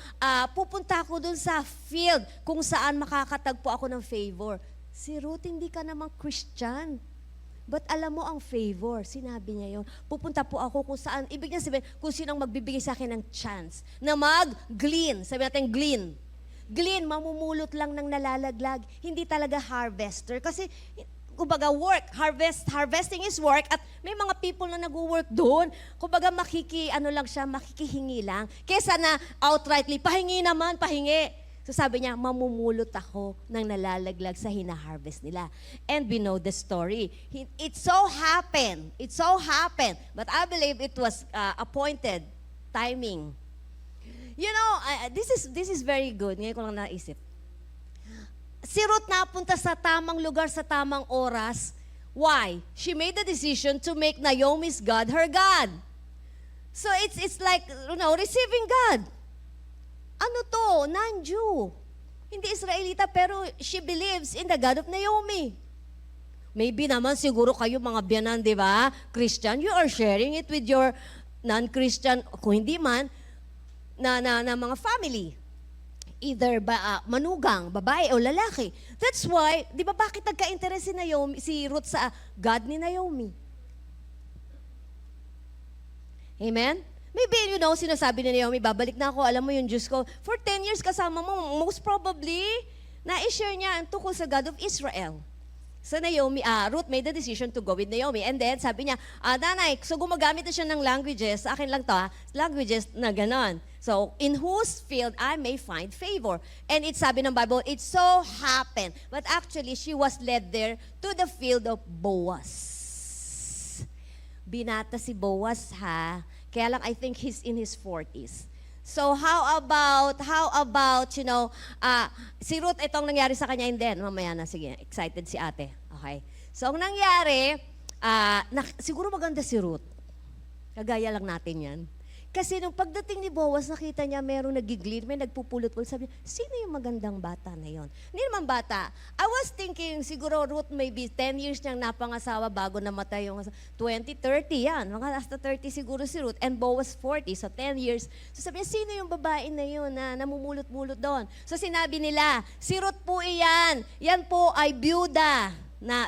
pupunta ako dun sa field kung saan makakatagpo ako ng favor. Si Ruth, hindi ka namang Christian. But alam mo ang favor, sinabi niya yun. Pupunta po ako kung saan, ibig niya sabihin, kung sinong magbibigay sa akin ng chance na mag-glean. Sabi natin, glean. Glean, mamumulot lang ng nalalaglag. Hindi talaga harvester. Kasi, kumbaga work, harvesting is work at may mga people na nag-work doon. Kumbaga makikihingi lang. Kesa na outrightly, pahingi naman, pahingi. So sabi niya, mamumulot ako ng nalalaglag sa hina-harvest nila. And we know the story. It so happened, but I believe it was appointed timing. You know, this is very good. Ngayon ko lang naisip. Si Ruth napunta sa tamang lugar sa tamang oras. Why? She made the decision to make Naomi's God her God. So it's like, receiving God. Ano to? Non-Jew. Hindi Israelita, pero she believes in the God of Naomi. Maybe naman siguro kayo mga biyanan, di ba? Christian, you are sharing it with your non-Christian, kung hindi man, na mga family. Either manugang, babae o lalaki. That's why, di ba bakit nagka-interest si Ruth sa God ni Naomi? Amen? Maybe, sinasabi ni Naomi, babalik na ako, alam mo yung Diyos ko. For 10 years kasama mo, most probably, na-share niya ang tungkol sa God of Israel. So Ruth made the decision to go with Naomi. And then, sabi niya, nanay, so gumagamit na siya ng languages, sa akin lang to languages na ganon. So, in whose field I may find favor. And it's sabi ng Bible, it so happened. But actually, she was led there to the field of Boaz. Binata si Boaz, ha? Kaya lang, I think he's in his 40s. So, how about, si Ruth, itong nangyari sa kanya, hindi. Mamaya na, sige, excited si ate. Okay. So, ang nangyari, siguro maganda si Ruth. Kagaya lang natin yan. Kasi nung pagdating ni Boaz, nakita niya merong nagiglean, may nagpupulot-pulot. Sabi niya, sino yung magandang bata na yon? Hindi naman bata. I was thinking, siguro Ruth maybe 10 years niyang napangasawa bago namatay yung 20, 30 yan. Mga hasta 30 siguro si Ruth. And Boaz 40, so 10 years. So sabi niya, sino yung babae na yun na namumulot-mulot doon? So sinabi nila, si Ruth po iyan. Yan po ay byuda na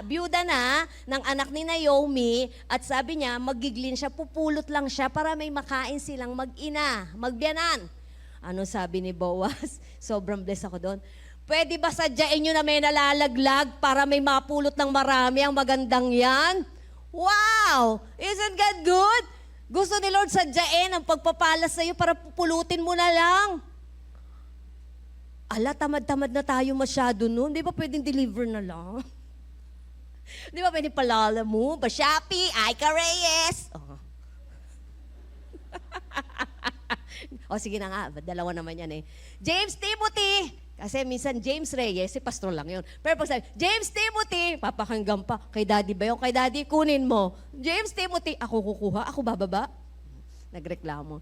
ng anak ni Naomi at sabi niya, magiglin siya, pupulot lang siya para may makain silang mag-ina, magbiyanan. Ano sabi ni Boaz? Sobrang blessed ako doon. Pwede ba sadyain nyo na may nalalaglag para may mapulot ng marami ang magandang yan? Wow! Isn't God good? Gusto ni Lord sadyain ang pagpapala sa iyo para pupulutin mo na lang. Ala, tamad-tamad na tayo masyado noon. Di ba pwedeng deliver na lang? Di ba pwede palala mo? Shopee, Aika Reyes. Oh. O sige na nga, dalawa naman yan eh. James Timothy. Kasi minsan James Reyes, si pastor lang yun. Pero pag sabi, James Timothy, papakinggan pa. Kay daddy ba yun? Kay daddy, kunin mo. James Timothy, ako kukuha, ako bababa. Nagreklamo.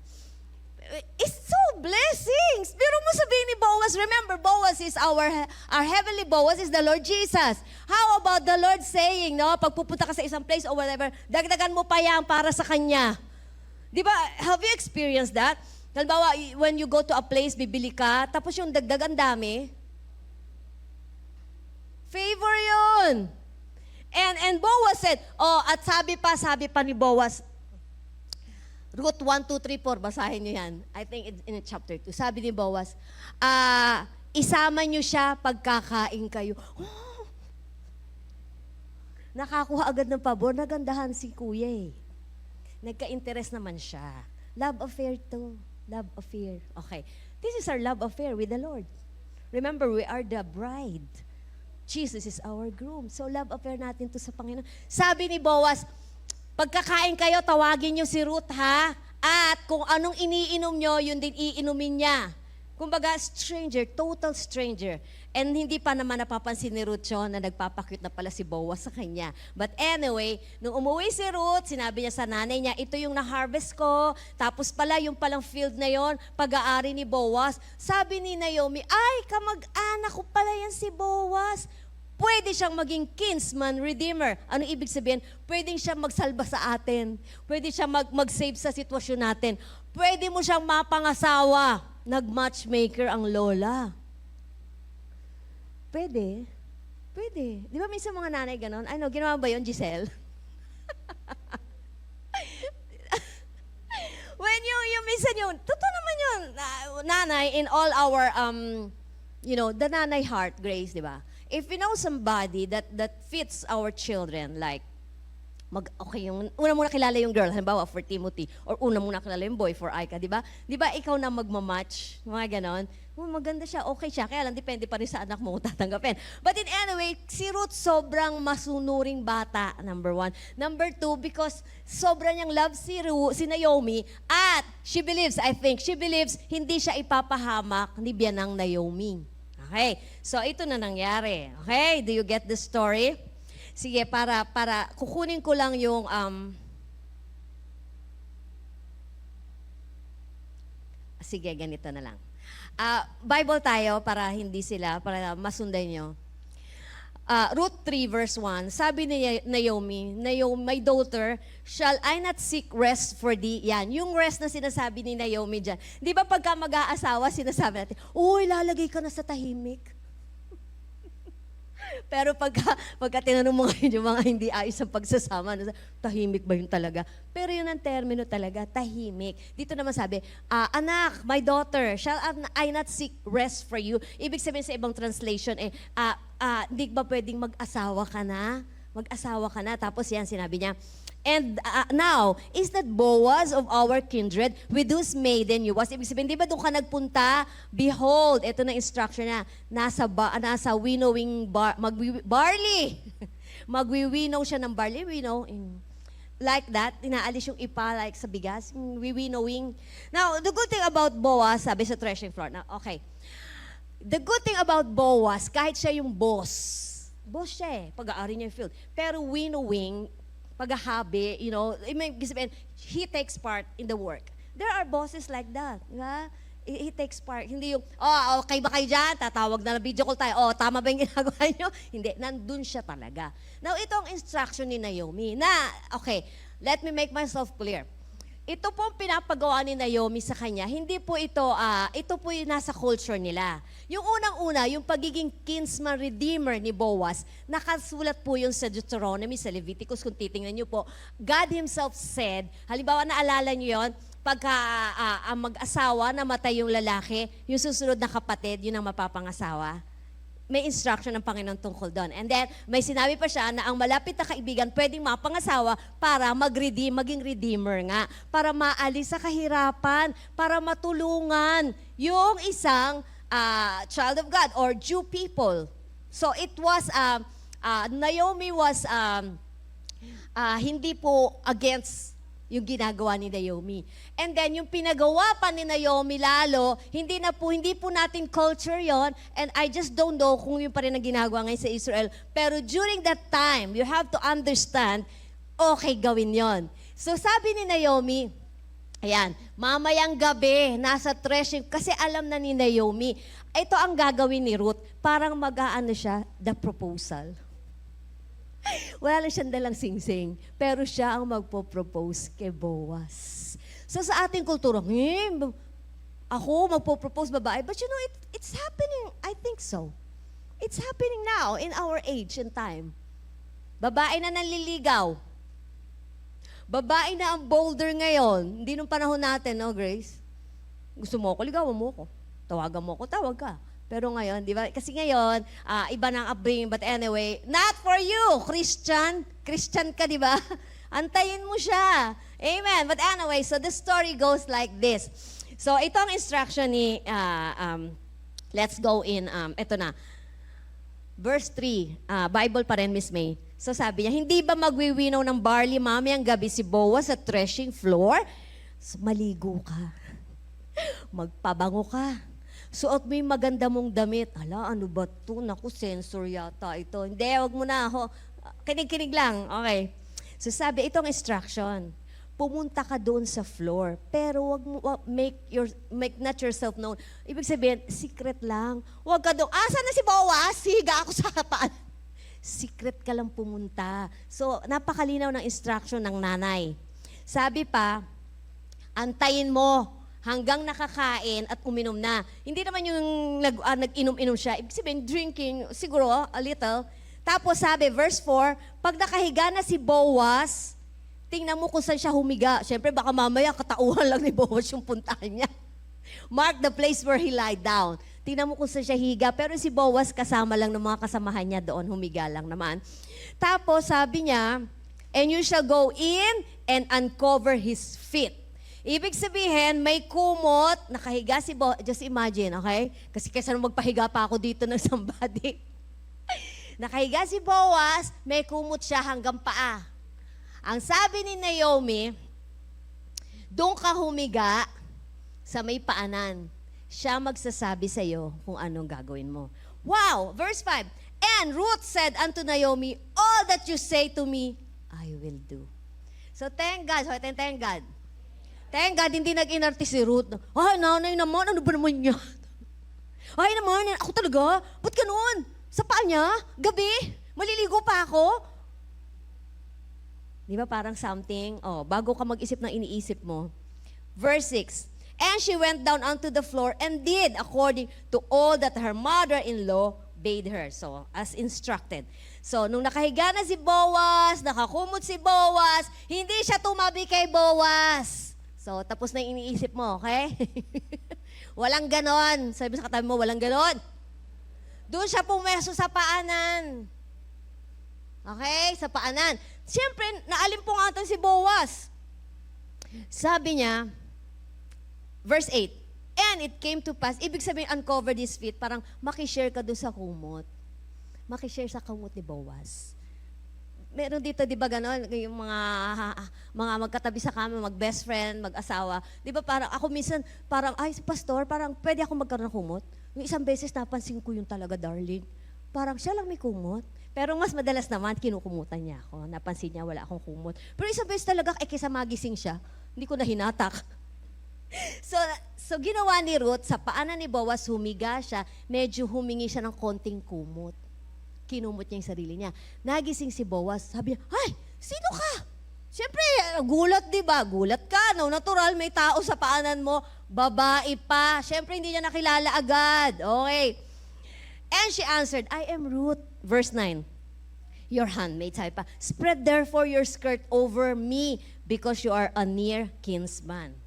It's so blessings. Pero mo sabihin ni Boaz, remember, Boaz is our heavenly Boaz is the Lord Jesus. How about the Lord saying, pag pupunta ka sa isang place or whatever, dagdagan mo pa yan para sa Kanya. Di ba, have you experienced that? Halimbawa, when you go to a place, bibili ka, tapos yung dagdagan dami, favor yun. And Boaz said, at sabi pa ni Boaz, Ruth 1, 2, 3, 4, basahin nyo yan. I think it's in chapter 2. Sabi ni Boaz, isama nyo siya pagkakain kayo. Oh! Nakakuha agad ng pabor, nagandahan si kuya eh. Nagka-interest naman siya. Love affair to. Love affair. Okay. This is our love affair with the Lord. Remember, we are the bride. Jesus is our groom. So love affair natin to sa Panginoon. Sabi ni Boaz, pagkakain kayo, tawagin niyo si Ruth, ha? At kung anong iniinom niyo, yun din iinumin niya. Kumbaga, stranger, total stranger. And hindi pa naman napapansin ni Ruth yun na nagpapakyut na pala si Boaz sa kanya. But anyway, nung umuwi si Ruth, sinabi niya sa nanay niya, ito yung na-harvest ko. Tapos pala, yung palang field na yon, pag-aari ni Boaz. Sabi ni Naomi, ay, kamag-anak ko pala yan si Boaz. Pwede siyang maging kinsman, redeemer. Ano ibig sabihin? Pwede siyang magsalba sa atin. Pwede siyang mag-save sa sitwasyon natin. Pwede mo siyang mapangasawa. Nag-matchmaker ang lola. Pwede. Pwede. Di ba minsan mga nanay ganon? Ano, ginawa ba yun, Giselle? When yung minsan yun, totoo naman yun, nanay, in all our, the nanay heart, Grace, di ba? If we know somebody that fits our children, like, yung una muna kilala yung girl, halimbawa for Timothy, or una muna kilala yung boy for Aika, di ba? Di ba ikaw na magmamatch, mga ganon? Maganda siya, okay siya, kaya lang depende pa rin sa anak mo kung tatanggapin. But in anyway, si Ruth sobrang masunuring bata, number 1. Number 2, because sobrang niyang love si Naomi, at she believes hindi siya ipapahamak ni biyanang Naomi. Okay, so ito na nangyari. Okay, do you get the story? Sige, para kukunin ko lang yung sige, ganito na lang. Bible tayo para masundan nyo. Ruth 3 verse 1, sabi ni Naomi, my daughter, shall I not seek rest for thee? Yan, yung rest na sinasabi ni Naomi dyan. Di ba pagka mag-aasawa, sinasabi natin, uy, lalagay ka na sa tahimik. Pero pagka tinanong mo ngayon yung mga hindi ayos sa pagsasama, tahimik ba yun talaga? Pero yun ang termino talaga, tahimik. Dito naman sabi, anak, my daughter, shall I not seek rest for you? Ibig sabihin sa ibang translation, hindi ba pwedeng mag-asawa ka na? Mag-asawa ka na. Tapos yan, sinabi niya, and now, is that Boaz of our kindred, with whose maiden you was? Ibig sabihin, di ba doon ka nagpunta? Behold, ito na instruction na, nasa winnowing barley. Magwiwinow siya ng barley, like that, inaalis yung ipa like sa bigas, wiwinnowing. Now, the good thing about Boaz, sabi sa threshing floor, na okay, the good thing about Boaz, kahit siya yung boss siya pag-aari niya yung field, pero winnowing, paghahabi, he takes part in the work. There are bosses like that. Diba? He takes part. Hindi yung, okay ba kayo dyan? Tatawag na video call tayo. Tama ba yung ginagawa nyo? Hindi, nandun siya talaga. Now, ito ang instruction ni Naomi na, okay, let me make myself clear. Ito po ang pinapagawa ni Naomi sa kanya. Hindi po ito, ito po yung nasa culture nila. Yung unang-una, yung pagiging kinsman redeemer ni Boaz, nakasulat po yun sa Deuteronomy, sa Leviticus, kung titingnan nyo po. God Himself said, halimbawa naalala nyo yun, pagka ang mag-asawa, namatay yung lalaki, yung susunod na kapatid, yun ang mapapangasawa. May instruction ng Panginoon tungkol doon. And then, may sinabi pa siya na ang malapit na kaibigan pwedeng mapangasawa para maging redeemer nga. Para maalis sa kahirapan, para matulungan yung isang child of God or Jew people. So, it was, Naomi was hindi po against yung ginagawa ni Naomi. And then, yung pinagawa pa ni Naomi lalo, hindi po natin culture yon, and I just don't know kung yun pa rin ang ginagawa ngayon sa Israel. Pero during that time, you have to understand, okay, gawin yon. So sabi ni Naomi, ayan, mamayang gabi, nasa threshing, kasi alam na ni Naomi, ito ang gagawin ni Ruth, parang mag-aano siya, the proposal. Wala lang siyang dalang sing-sing, pero siya ang magpo-propose kay Boaz. So sa ating kultura, ako magpo-propose babae, but it's happening, I think so. It's happening now in our age and time. Babae na nanliligaw. Babae na ang bolder ngayon. Hindi nung panahon natin, no, Grace? Gusto mo ako, ligawan mo ako. Tawagan mo ako, tawag ka. Pero ngayon, di ba? Kasi ngayon, iba ng upbringing. But anyway, not for you, Christian. Christian ka, di ba? Antayin mo siya. Amen. But anyway, so the story goes like this. So, ito ang instruction ni, let's go in, ito na. Verse 3, Bible pa rin, Miss May. So sabi niya, hindi ba magwiwinaw ng barley mamayang gabi si Boaz sa threshing floor? So, maligo ka. Magpabango ka. Suot mo yung maganda mong damit. Hala, ano ba ito? Naku, sensor yata ito. Hindi, wag mo na ako. Kinig-kinig lang. Okay. So sabi, itong instruction. Pumunta ka doon sa floor, pero wag mo make not yourself known. Ibig sabihin, secret lang. Wag ka doon. Saan na si Boaz? Higa ako sa harapan. Secret ka lang pumunta. So, napakalinaw ng instruction ng nanay. Sabi pa, antayin mo hanggang nakakain at uminom na. Hindi naman yung nag-inom-inom siya. Ibig sabihin, drinking, siguro, a little. Tapos sabi, verse 4, pag nakahiga na si Boaz, tingnan mo kung saan siya humiga. Siyempre, baka mamaya katauhan lang ni Boaz yung puntahan niya. Mark the place where he lie down. Tingnan mo kung saan siya higa. Pero si Boaz, kasama lang ng mga kasamahan niya doon, humiga lang naman. Tapos sabi niya, and you shall go in and uncover his feet. Ibig sabihin, may kumot, nakahiga si Boaz. Just imagine, okay? Kasi kaysa magpahiga pa ako dito ng somebody. Nakahiga si Boaz, may kumot siya hanggang paa. Ang sabi ni Naomi, doon ka humiga sa may paanan. Siya magsasabi sa iyo kung anong gagawin mo. Wow! Verse 5, and Ruth said unto Naomi, all that you say to me, I will do. So thank God. Thank God. Thank God, hindi nag-inarte si Ruth. Ay, nanay naman, ano ba naman yan? Ay naman, ako talaga? Ba't ganun? Sa paa niya? Gabi? Maliligo pa ako? Di ba parang something, bago ka mag-isip ng iniisip mo. Verse 6, and she went down onto the floor and did according to all that her mother-in-law bade her. So, as instructed. So, nung nakahiga na si Boaz, nakakumot si Boaz, hindi siya tumabi kay Boaz. So, tapos na yung iniisip mo, okay? Walang ganon. Sabi sa katabi mo, walang ganon. Doon siya pumeso sa paanan. Okay? Sa paanan. Siyempre, naalimpungatan si Boaz. Sabi niya, verse 8, and it came to pass, ibig sabihin, uncover his feet, parang makishare ka doon sa kumot. Makishare sa kumot ni Boaz. Meron dito, di ba gano'n, yung mga magkatabi sa kami, mag-best friend, mag-asawa. Di ba parang, ako minsan, parang, ay, pastor, parang pwede ako magkaroon ng kumot. Yung isang beses, napansin ko yung talaga, darling. Parang siya lang may kumot. Pero mas madalas naman, kinukumutan niya ako. Napansin niya, wala akong kumot. Pero isang beses talaga, kaysa magising siya, hindi ko na hinatak. So ginawa ni Ruth, sa paanan ni Boaz, humiga siya, medyo humingi siya ng konting kumot. Kinumot niya yung sarili niya. Nagising si Boaz, sabi niya, ay, sino ka? Siyempre, gulat, di ba? Gulat ka, no? Natural, may tao sa paanan mo, babae pa. Siyempre, hindi niya nakilala agad. Okay. And she answered, I am Ruth. Verse 9, your handmaid, sabi pa, spread therefore your skirt over me because you are a near kinsman.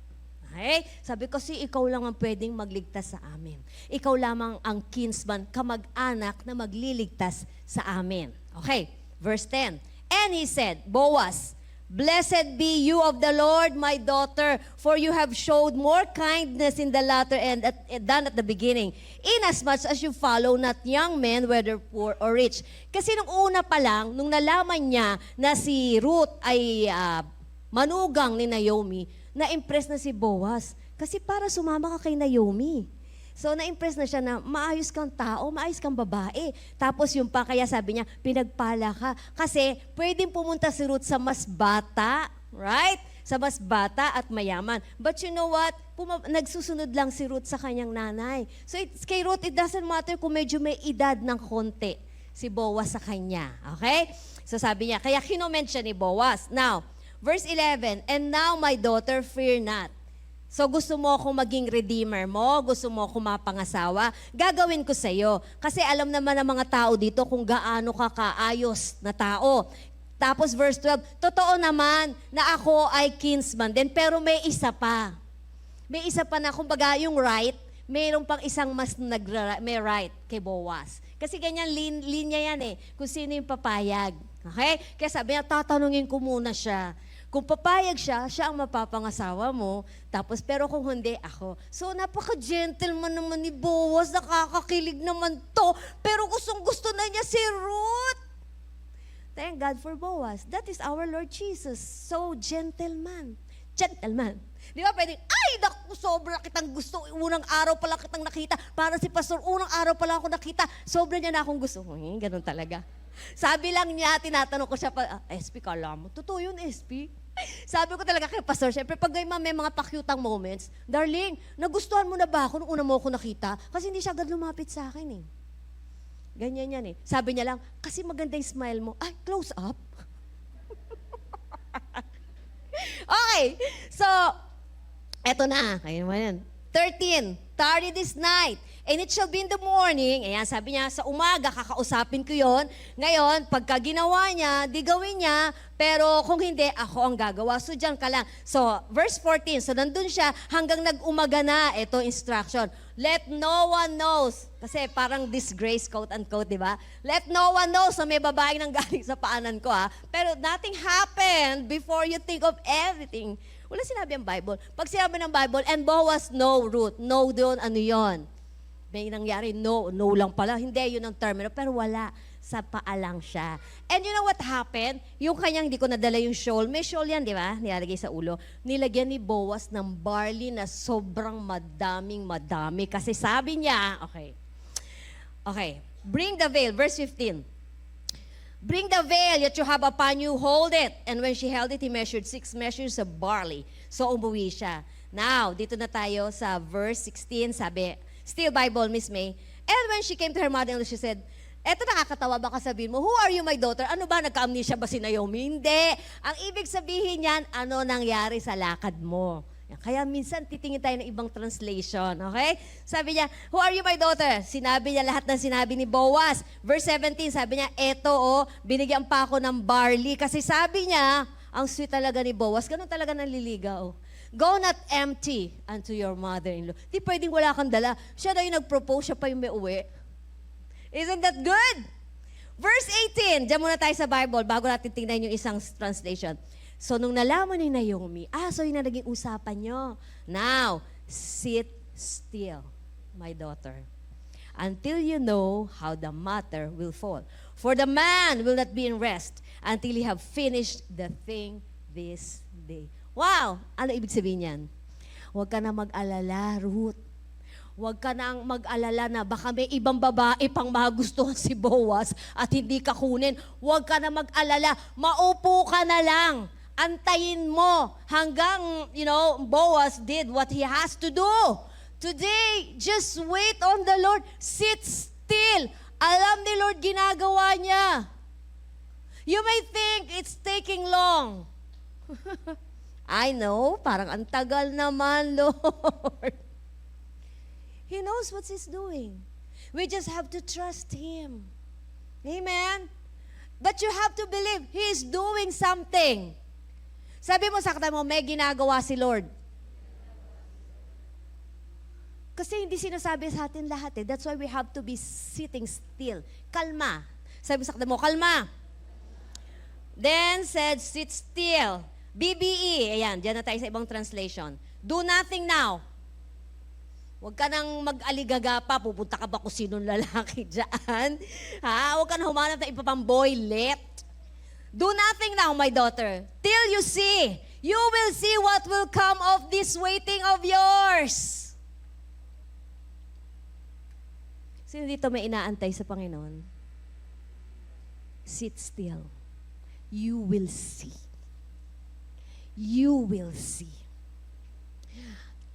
Okay? Sabi ko, ikaw lang ang pwedeng magligtas sa amin. Ikaw lamang ang kinsman, kamag-anak na magliligtas sa amin. Okay, verse 10. And he said, Boaz, blessed be you of the Lord, my daughter, for you have showed more kindness in the latter end than at the beginning, inasmuch as you follow not young men, whether poor or rich. Kasi nung una pa lang, nung nalaman niya na si Ruth ay manugang ni Naomi, na-impress na si Boaz. Kasi para sumama ka kay Naomi. So, na-impress na siya na maayos kang tao, maayos kang babae. Tapos yung pa, kaya sabi niya, pinagpala ka. Kasi pwedeng pumunta si Ruth sa mas bata, right? Sa mas bata at mayaman. But you know what? Nagsusunod lang si Ruth sa kanyang nanay. So, kay Ruth, it doesn't matter kung medyo may edad ng konti si Boaz sa kanya. Okay? So, sabi niya, kaya kinoment siya ni Boaz. Now, verse 11, and now my daughter, fear not. So gusto mo akong maging redeemer mo, gusto mo akong mapangasawa, gagawin ko sa iyo. Kasi alam naman ng mga tao dito kung gaano ka kaayos na tao. Tapos verse 12, totoo naman na ako ay kinsman din, pero may isa pa. May isa pa na, kumbaga yung right, mayroon pang isang mas may right kay Boaz. Kasi ganyan linya yan eh, kung sino yung papayag. Okay? Kaya sabi niya, tatanungin ko muna siya. Kung papayag siya, siya ang mapapangasawa mo. Tapos, pero kung hindi, ako. So, napaka-gentleman naman ni Boaz. Nakakakilig naman to. Pero gustong-gusto na niya si Ruth. Thank God for Boaz. That is our Lord Jesus. So, gentleman. Gentleman. Di ba pwedeng, ay, naku, sobra kitang gusto. Unang araw pala kitang nakita. Para si Pastor, unang araw pala ako nakita. Sobra niya na akong gusto. Ganun talaga. Sabi lang niya, tinatanong ko siya pa, SP, kala mo, totoo yun, SP? Sabi ko talaga kay Pastor, syempre pag may mga pakyutang moments, darling, nagustuhan mo na ba ako nung una mo ako nakita? Kasi hindi siya agad lumapit sa akin eh. Ganyan yan eh. Sabi niya lang, kasi maganda yung smile mo. Ay, close up. Okay, so, eto na. Kaya naman yan. 13, tarry this night. And it shall be in the morning, ayan, sabi niya, sa umaga, kakausapin ko yon. Ngayon, pagka ginawa niya, di gawin niya, pero kung hindi, ako ang gagawa. So, dyan ka lang. So, verse 14, so nandun siya hanggang nag-umaga na, ito instruction. Let no one knows, kasi parang disgrace, quote-unquote, di ba? Let no one knows na may babaeng nang galing sa paanan ko, ha? Pero nothing happened before you think of everything. Wala sinabi ang Bible. Pag sinabi ng Bible, and Boaz no root, no doon, ano yon? May nangyari, no lang pala. Hindi, yun ang termino. Pero wala, sa paa lang siya. And you know what happened? Yung kanyang, di ko nadala yung shawl. May shawl yan, di ba? Nilalagay sa ulo. Nilagyan ni Boaz ng barley na sobrang madami. Kasi sabi niya, okay. Bring the veil, verse 15. Bring the veil that you have upon you, hold it. And when she held it, he measured 6 measures of barley. So umuwi siya. Now, dito na tayo sa verse 16, sabi, still Bible, Miss May. And when she came to her mother-in-law, she said, Eto nakakatawa, baka sabihin mo, who are you, my daughter? Ano ba, nagka-amnesia ba si Naomi? Hindi. Ang ibig sabihin yan, ano nangyari sa lakad mo? Yan. Kaya minsan titingin tayo ng ibang translation, okay? Sabi niya, who are you, my daughter? Sinabi niya lahat ng sinabi ni Boaz. Verse 17, sabi niya, eto binigyan pa ako ng barley. Kasi sabi niya, ang sweet talaga ni Boaz, ganun talaga nanliligaw. Go not empty unto your mother-in-law. Di pwedeng wala kang dala. Siya na yung nag-propose, siya pa yung may uwi. Isn't that good? Verse 18, diyan muna tayo sa Bible bago natin tingnan yung isang translation. So, nung nalaman ni Naomi, so yun na naging usapan nyo. Now, sit still, my daughter, until you know how the matter will fall. For the man will not be in rest until he have finished the thing this day. Wow! Ano ibig sabihin yan? Huwag ka na mag-alala, Ruth. Huwag ka nang mag-alala na baka may ibang babae pang magustuhan si Boaz at hindi ka kunin. Huwag ka na mag-alala. Maupo ka na lang. Antayin mo hanggang, Boaz did what he has to do. Today, just wait on the Lord. Sit still. Alam ni Lord ginagawa niya. You may think it's taking long. I know, parang ang tagal naman, Lord. He knows what He's doing. We just have to trust Him. Amen? But you have to believe He is doing something. Sabi mo sa kata mo, may ginagawa si Lord. Kasi hindi sinasabi sa atin lahat eh. That's why we have to be sitting still. Kalma. Sabi mo sa kata mo, kalma. Then said, sit still. BBE, ayan, dyan na tayo sa ibang translation. Do nothing now. Huwag ka nang mag-aligaga pa, pupunta ka ba kung sinong lalaki dyan? Huwag ka nang humanap na iba pang boylet. Do nothing now, my daughter, till you see. You will see what will come of this waiting of yours. Sino dito may inaantay sa Panginoon? Sit still. You will see. You will see.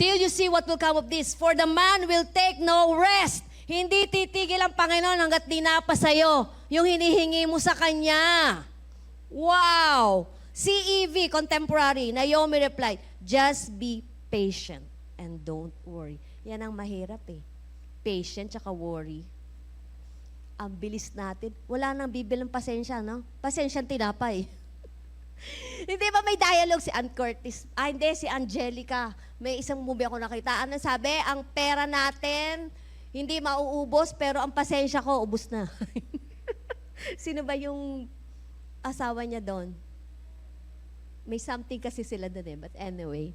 Till you see what will come of this. For the man will take no rest. Hindi titigil ang Panginoon hanggat di napa sa'yo yung hinihingi mo sa Kanya. Wow! CEV, contemporary, Naomi replied, just be patient and don't worry. Yan ang mahirap eh. Patient tsaka worry. Ang bilis natin. Wala nang bibilang pasensya, no? Pasensyang tinapay. Hindi ba may dialogue si Ann Curtis? Hindi, si Angelica. May isang movie ako nakita. Ano sabi? Ang pera natin, hindi mauubos, pero ang pasensya ko, ubos na. Sino ba yung asawa niya doon? May something kasi sila doon eh. But anyway.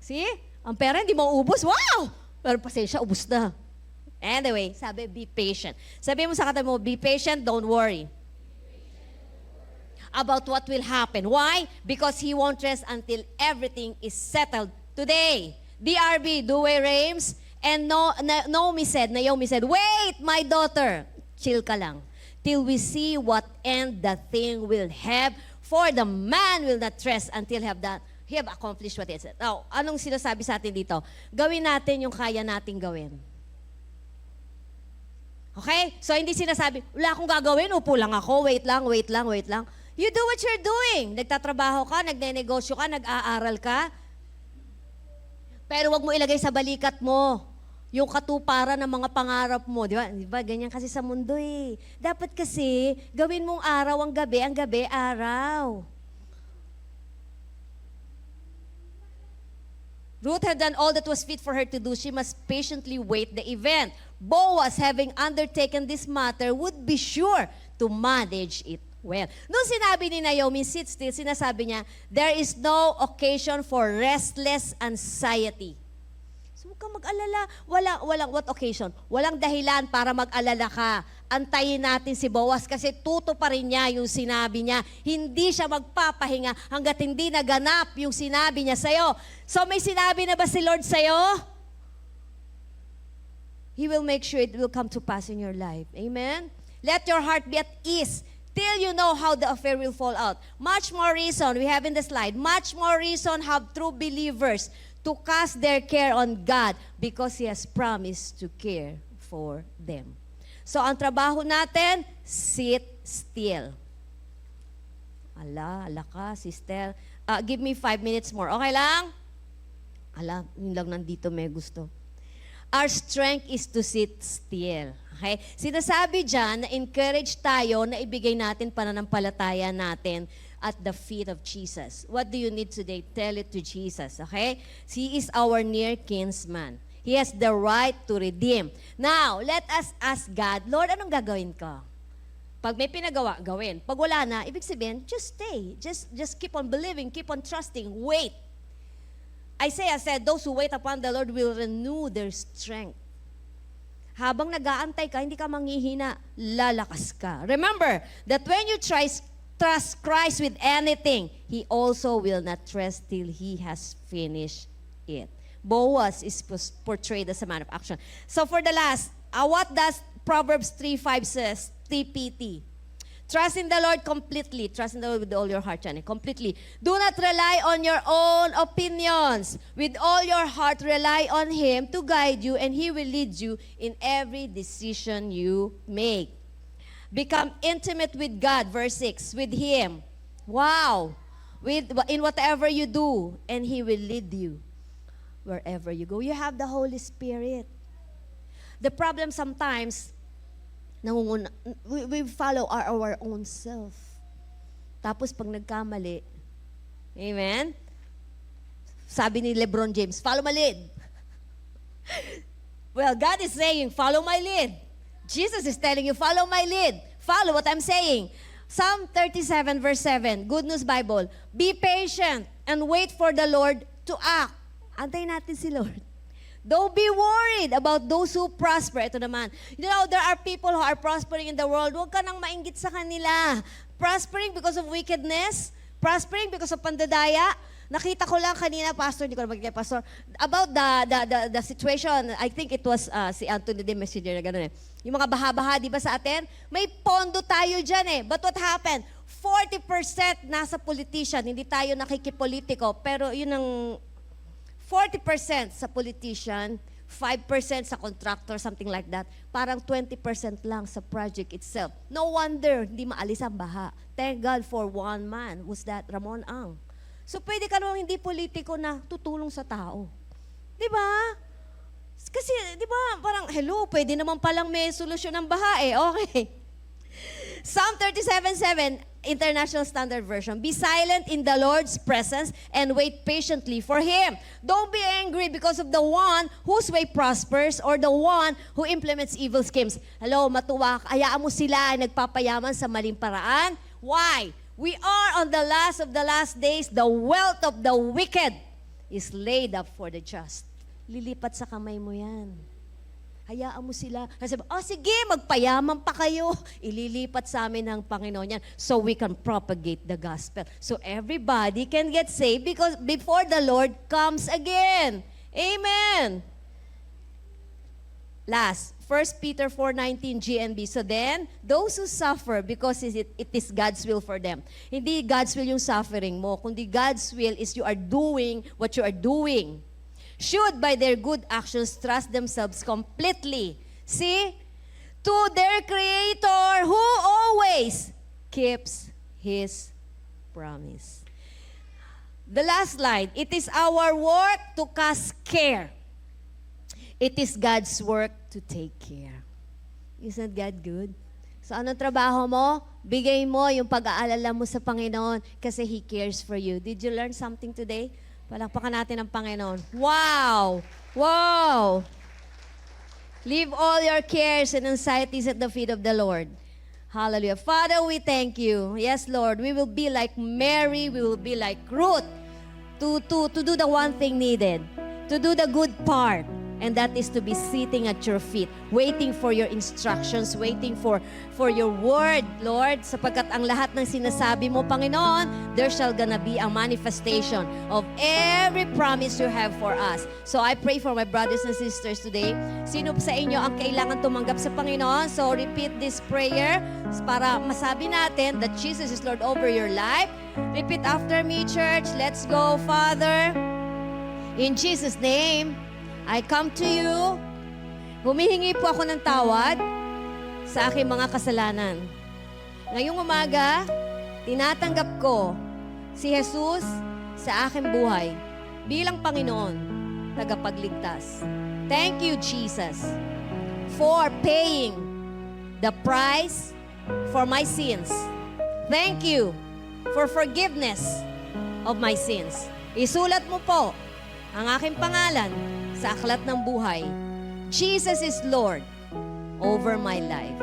See? Ang pera hindi mauubos. Wow! Pero pasensya, ubos na. Anyway, sabi, be patient. Sabi mo sa kata mo, be patient, don't worry about what will happen. Why? Because He won't rest until everything is settled today. DRB, Dewey Rames, and Naomi said, wait, my daughter, chill ka lang, till we see what end the thing will have, for the man will not rest until he have accomplished what he said. Now, anong sinasabi sa atin dito? Gawin natin yung kaya nating gawin. Okay? So, hindi sinasabi, wala akong gagawin, upo lang ako, wait lang. You do what you're doing. Nagtatrabaho ka, nagnenegosyo ka, nag-aaral ka. Pero wag mo ilagay sa balikat mo yung katuparan ng mga pangarap mo. Di ba? Di ba? Ganyan kasi sa mundo eh. Dapat kasi, gawin mong araw ang gabi araw. Ruth had done all that was fit for her to do. She must patiently wait the event. Boaz, having undertaken this matter, would be sure to manage it well. Nung sinabi ni Naomi, sit still, sinasabi niya, there is no occasion for restless anxiety. So huwag kang mag-alala. Walang what occasion? Walang dahilan para mag-alala ka. Antayin natin si Boaz kasi tuto pa rin niya yung sinabi niya. Hindi siya magpapahinga hanggat hindi naganap yung sinabi niya sa'yo. So may sinabi na ba si Lord sa'yo? He will make sure it will come to pass in your life. Amen? Let your heart be at ease till you know how the affair will fall out. Much more reason, we have in the slide, much more reason have true believers to cast their care on God because He has promised to care for them. So, ang trabaho natin, sit still. Ala ka, sister. Give me 5 minutes more. Okay lang? Ala, yun lang nandito may gusto. Our strength is to sit still. Okay? Sinasabi dyan na encourage tayo na ibigay natin pananampalataya natin at the feet of Jesus. What do you need today? Tell it to Jesus. Okay? He is our near kinsman. He has the right to redeem. Now, let us ask God, Lord, anong gagawin ko? Pag may pinagawa, gawin. Pag wala na, ibig sabihin, just stay. Just keep on believing, keep on trusting, wait. Isaiah said, those who wait upon the Lord will renew their strength. Habang nag-aantay ka, hindi ka manghihina, lalakas ka. Remember that when you trust Christ with anything, He also will not rest till He has finished it. Boaz is portrayed as a man of action. So for the last, what does Proverbs 3:5 says? TPT. Trust in the Lord completely. Trust in the Lord with all your heart, Johnny. Completely. Do not rely on your own opinions. With all your heart, rely on Him to guide you, and He will lead you in every decision you make. Become intimate with God, verse 6, with Him. Wow! In whatever you do, and He will lead you wherever you go. You have the Holy Spirit. The problem sometimes, we follow our own self. Tapos pag nagkamali, amen? Sabi ni LeBron James, follow my lead. Well, God is saying, follow my lead. Jesus is telling you, follow my lead. Follow what I'm saying. Psalm 37 verse 7, Good News Bible. Be patient and wait for the Lord to act. Antayin natin si Lord. Don't be worried about those who prosper. Ito naman. You know, there are people who are prospering in the world. Huwag ka nang mainggit sa kanila. Prospering because of wickedness. Prospering because of pandadaya. Nakita ko lang kanina, Pastor, hindi ko na magkikita, Pastor, about the situation. I think it was si Anthony de Messenger na gano'n eh. Yung mga baha-baha, di ba sa atin? May pondo tayo dyan eh. But what happened? 40% nasa politician. Hindi tayo nakikipolitiko. Pero yun ang 40% sa politician, 5% sa contractor, something like that. Parang 20% lang sa project itself. No wonder, hindi maalis ang baha. Thank God for one man. Was that Ramon Ang? So pwede ka naman hindi politiko na tutulong sa tao. Di ba? Kasi, di ba, parang, hello, pwede naman palang may solusyon ng baha eh. Okay. Psalm 37:7, International Standard Version. Be silent in the Lord's presence and wait patiently for Him. Don't be angry because of the one whose way prospers or the one who implements evil schemes. Hello, matuwa. Hayaan mo sila ay nagpapayaman sa maling paraan. Why? We are on the last of the last days. The wealth of the wicked is laid up for the just. Lilipat sa kamay mo yan. Hayaan mo sila. Kasi, sige, magpayaman pa kayo. Ililipat sa amin ng Panginoon yan so we can propagate the gospel. So everybody can get saved because before the Lord comes again. Amen. Last, 1 Peter 4:19 GNB. So then, those who suffer because it is God's will for them. Hindi God's will yung suffering mo, kundi God's will is you are doing what you are doing. Should by their good actions trust themselves completely. See? To their Creator who always keeps His promise. The last line, it is our work to cast care. It is God's work to take care. Isn't God good? So anong trabaho mo? Bigay mo yung pag-aalala mo sa Panginoon kasi He cares for you. Did you learn something today? Palakpakan natin ang Panginoon. Wow! Wow! Leave all your cares and anxieties at the feet of the Lord. Hallelujah. Father, we thank you. Yes, Lord, we will be like Mary, we will be like Ruth to do the one thing needed, to do the good part. And that is to be sitting at your feet, waiting for your instructions, waiting for your word, Lord. Sapagkat ang lahat ng sinasabi mo, Panginoon, there shall gonna be a manifestation of every promise you have for us. So I pray for my brothers and sisters today. Sino sa inyo ang kailangan tumanggap sa Panginoon? So repeat this prayer para masabi natin that Jesus is Lord over your life. Repeat after me, church. Let's go, Father. In Jesus' name, I come to you. Humihingi po ako ng tawad sa aking mga kasalanan. Ngayong umaga, tinatanggap ko si Jesus sa aking buhay bilang Panginoon, tagapagligtas. Thank you, Jesus, for paying the price for my sins. Thank you for forgiveness of my sins. Isulat mo po ang aking pangalan sa aklat ng buhay. Jesus is Lord over my life.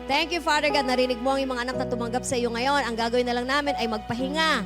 Thank you, Father God. Narinig mo ang iyong mga anak na tumanggap sa iyo ngayon. Ang gagawin na lang namin ay magpahinga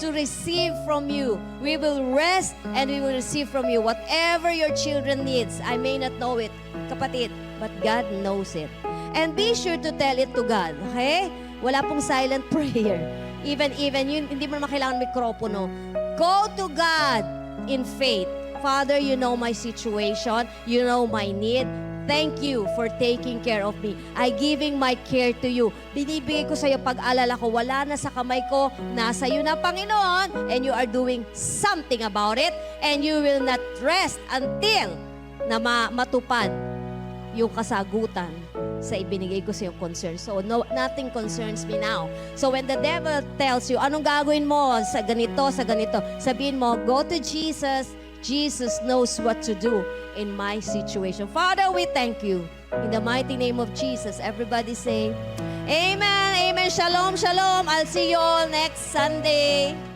to receive from you. We will rest and we will receive from you whatever your children needs. I may not know it, kapatid, but God knows it. And be sure to tell it to God, okay? Wala pong silent prayer. Even yun, hindi mo naman kailangan mikropono. Go to God in faith. Father, you know my situation. You know my need. Thank you for taking care of me. I giving my care to you. Binibigay ko sa iyo pag-alala ko. Wala na sa kamay ko. Nasa iyo na, Panginoon. And you are doing something about it. And you will not rest until na matupad yung kasagutan sa ibinigay ko sa iyong concern. So, nothing concerns me now. So, when the devil tells you, anong gagawin mo sa ganito, sabihin mo, go to Jesus. Jesus knows what to do in my situation. Father, we thank you. In the mighty name of Jesus, everybody say, Amen, Amen, Shalom, Shalom. I'll see you all next Sunday.